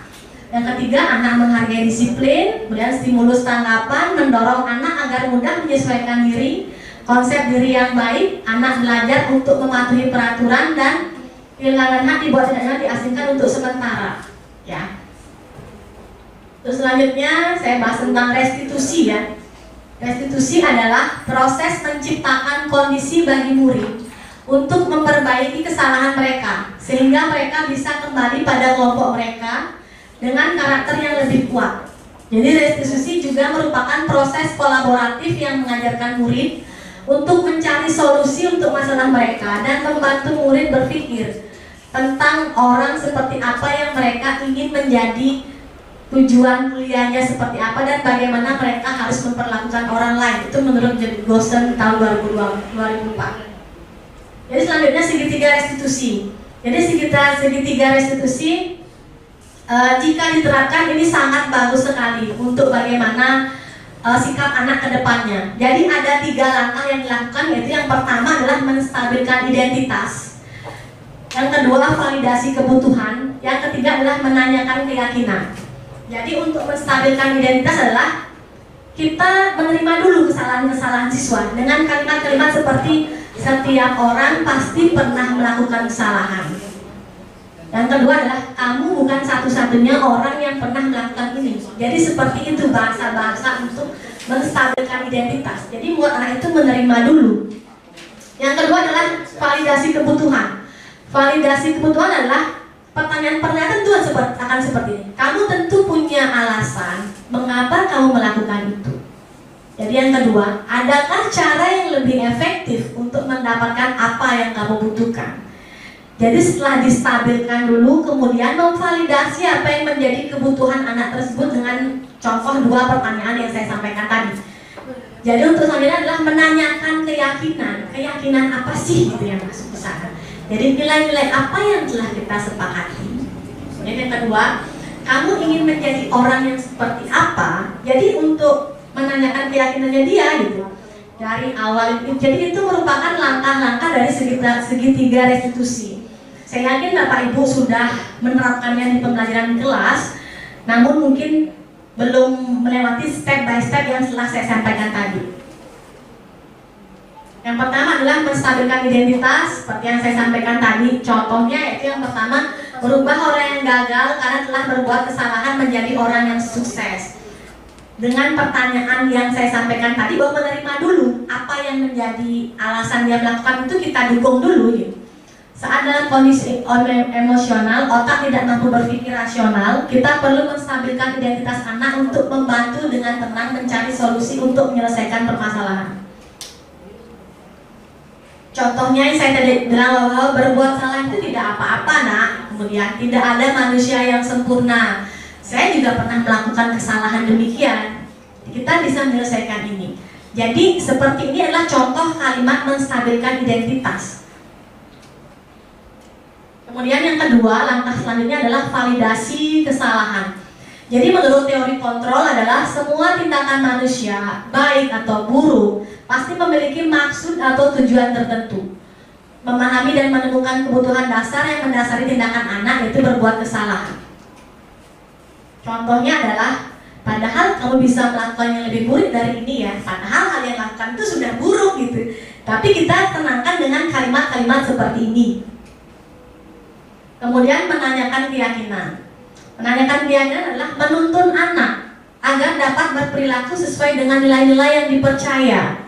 Yang ketiga, anak menghargai disiplin. Kemudian stimulus tanggapan, mendorong anak agar mudah menyesuaikan diri. Konsep diri yang baik, anak belajar untuk mematuhi peraturan dan kehilangan hak dibuat tidaknya diasingkan untuk sementara. Ya. Terus selanjutnya saya bahas tentang restitusi ya. Restitusi adalah proses menciptakan kondisi bagi murid untuk memperbaiki kesalahan mereka sehingga mereka bisa kembali pada kelompok mereka dengan karakter yang lebih kuat. Jadi restitusi juga merupakan proses kolaboratif yang mengajarkan murid untuk mencari solusi untuk masalah mereka dan membantu murid berpikir tentang orang seperti apa yang mereka ingin menjadi, tujuan kuliahnya seperti apa, dan bagaimana mereka harus memperlakukan orang lain. Itu menurut Gosen tahun 2004. Jadi selanjutnya segitiga restitusi. Jadi segitiga restitusi jika diterapkan ini sangat bagus sekali untuk bagaimana sikap anak ke depannya. Jadi ada 3 langkah yang dilakukan, yaitu yang pertama adalah menstabilkan identitas, yang kedua validasi kebutuhan, yang ketiga adalah menanyakan keyakinan. Jadi untuk menstabilkan identitas adalah kita menerima dulu kesalahan-kesalahan siswa dengan kalimat-kalimat seperti setiap orang pasti pernah melakukan kesalahan. Yang kedua adalah kamu bukan satu-satunya orang yang pernah melakukan ini. Jadi seperti itu bahasa-bahasa untuk menstabilkan identitas. Jadi buat anak itu menerima dulu. Yang kedua adalah validasi kebutuhan. Validasi kebutuhan adalah pertanyaan-pertanyaan tentu akan seperti ini. Kamu tentu punya alasan mengapa kamu melakukan itu. Jadi yang kedua, adakah cara yang lebih efektif untuk mendapatkan apa yang kamu butuhkan? Jadi setelah distabilkan dulu, kemudian memvalidasi apa yang menjadi kebutuhan anak tersebut dengan contoh 2 pertanyaan yang saya sampaikan tadi. Jadi untuk selanjutnya adalah menanyakan keyakinan. Keyakinan apa sih gitu yang masuk ke sana? Jadi nilai-nilai apa yang telah kita sepakati. Kemudian yang kedua, kamu ingin menjadi orang yang seperti apa? Jadi untuk menanyakan keyakinannya dia gitu. Dari awal itu, jadi itu merupakan langkah-langkah dari segitiga restitusi. Saya yakin Bapak Ibu sudah menerapkannya di pembelajaran kelas, namun mungkin belum melewati step by step yang telah saya sampaikan tadi. Yang pertama adalah menstabilkan identitas, seperti yang saya sampaikan tadi. Contohnya yaitu yang pertama, merubah orang yang gagal karena telah berbuat kesalahan menjadi orang yang sukses. Dengan pertanyaan yang saya sampaikan tadi, bahwa menerima dulu apa yang menjadi alasan dia melakukan itu kita dukung dulu gitu. Saat dalam kondisi emosional, otak tidak mampu berpikir rasional, kita perlu menstabilkan identitas anak untuk membantu dengan tenang mencari solusi untuk menyelesaikan permasalahan. Contohnya yang saya tadi bilang bahwa berbuat salah itu tidak apa-apa nak, kemudian tidak ada manusia yang sempurna. Saya juga pernah melakukan kesalahan demikian. Kita bisa menyelesaikan ini. Jadi seperti ini adalah contoh kalimat menstabilkan identitas. Kemudian yang kedua, langkah selanjutnya adalah validasi kesalahan. Jadi menurut teori kontrol adalah semua tindakan manusia, baik atau buruk, pasti memiliki maksud atau tujuan tertentu. Memahami dan menemukan kebutuhan dasar yang mendasari tindakan anak, yaitu berbuat kesalahan. Contohnya adalah, padahal kamu bisa melakukan yang lebih buruk dari ini ya, padahal hal yang lakukan itu sudah buruk gitu. Tapi kita tenangkan dengan kalimat-kalimat seperti ini. Kemudian menanyakan keyakinan. Menanyakan keyakinan adalah menuntun anak agar dapat berperilaku sesuai dengan nilai-nilai yang dipercaya,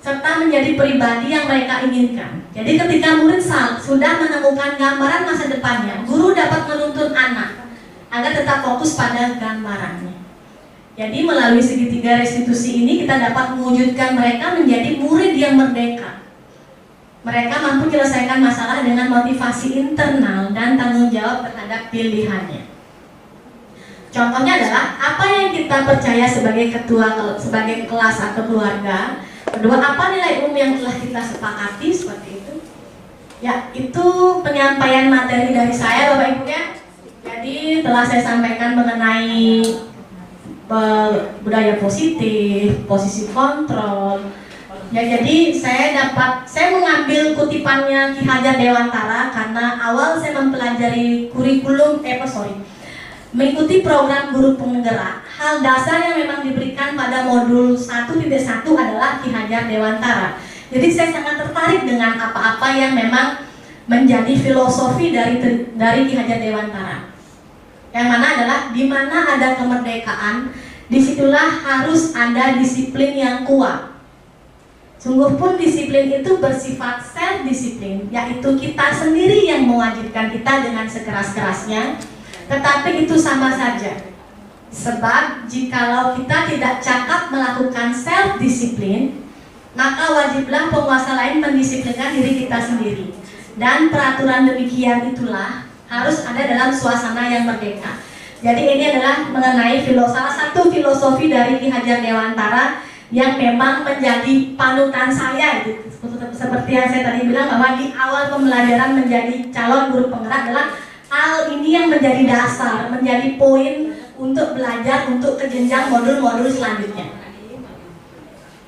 serta menjadi pribadi yang mereka inginkan. Jadi ketika murid sudah menemukan gambaran masa depannya, guru dapat menuntun anak agar tetap fokus pada gambarannya. Jadi melalui segitiga restitusi ini kita dapat mewujudkan mereka menjadi murid yang merdeka. Mereka mampu menyelesaikan masalah dengan motivasi internal dan tanggung jawab terhadap pilihannya. Contohnya adalah apa yang kita percaya sebagai ketua, sebagai kelas atau keluarga. Kedua, apa nilai umum yang telah kita sepakati, seperti itu. Ya, itu penyampaian materi dari saya Bapak Ibu ya. Jadi telah saya sampaikan mengenai budaya positif, posisi kontrol. Ya, jadi saya mengambil kutipannya Ki Hajar Dewantara karena awal saya mempelajari kurikulum, mengikuti program guru penggerak. Hal dasar yang memang diberikan pada modul 1.1 adalah Ki Hajar Dewantara. Jadi saya sangat tertarik dengan apa-apa yang memang menjadi filosofi dari Ki Hajar Dewantara. Yang mana adalah di mana ada kemerdekaan, disitulah harus ada disiplin yang kuat. Sungguh pun disiplin itu bersifat self-disiplin, yaitu kita sendiri yang mewajibkan kita dengan sekeras-kerasnya. Tetapi itu sama saja. Sebab jikalau kita tidak cakap melakukan self-disiplin, maka wajiblah penguasa lain mendisiplinkan diri kita sendiri. Dan peraturan demikian itulah harus ada dalam suasana yang merdeka. Jadi ini adalah mengenai salah satu filosofi dari Ki Hajar Dewantara yang memang menjadi panutan saya gitu. Seperti yang saya tadi bilang bahwa di awal pembelajaran menjadi calon guru penggerak adalah hal ini yang menjadi dasar, menjadi poin untuk belajar untuk ke jenjang modul-modul selanjutnya.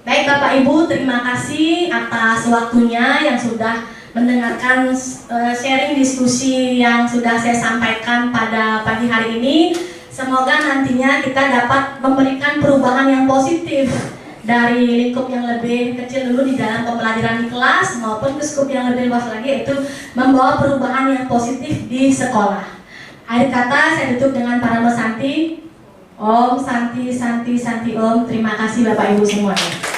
Baik Bapak Ibu, terima kasih atas waktunya yang sudah mendengarkan sharing diskusi yang sudah saya sampaikan pada pagi hari ini. Semoga nantinya kita dapat memberikan perubahan yang positif dari lingkup yang lebih kecil dulu di dalam pembelajaran di kelas maupun ke skup yang lebih luas lagi, yaitu membawa perubahan yang positif di sekolah. Akhir kata saya tutup dengan Parama Santi. Om Santi Santi Santi Om. Terima kasih Bapak Ibu semuanya.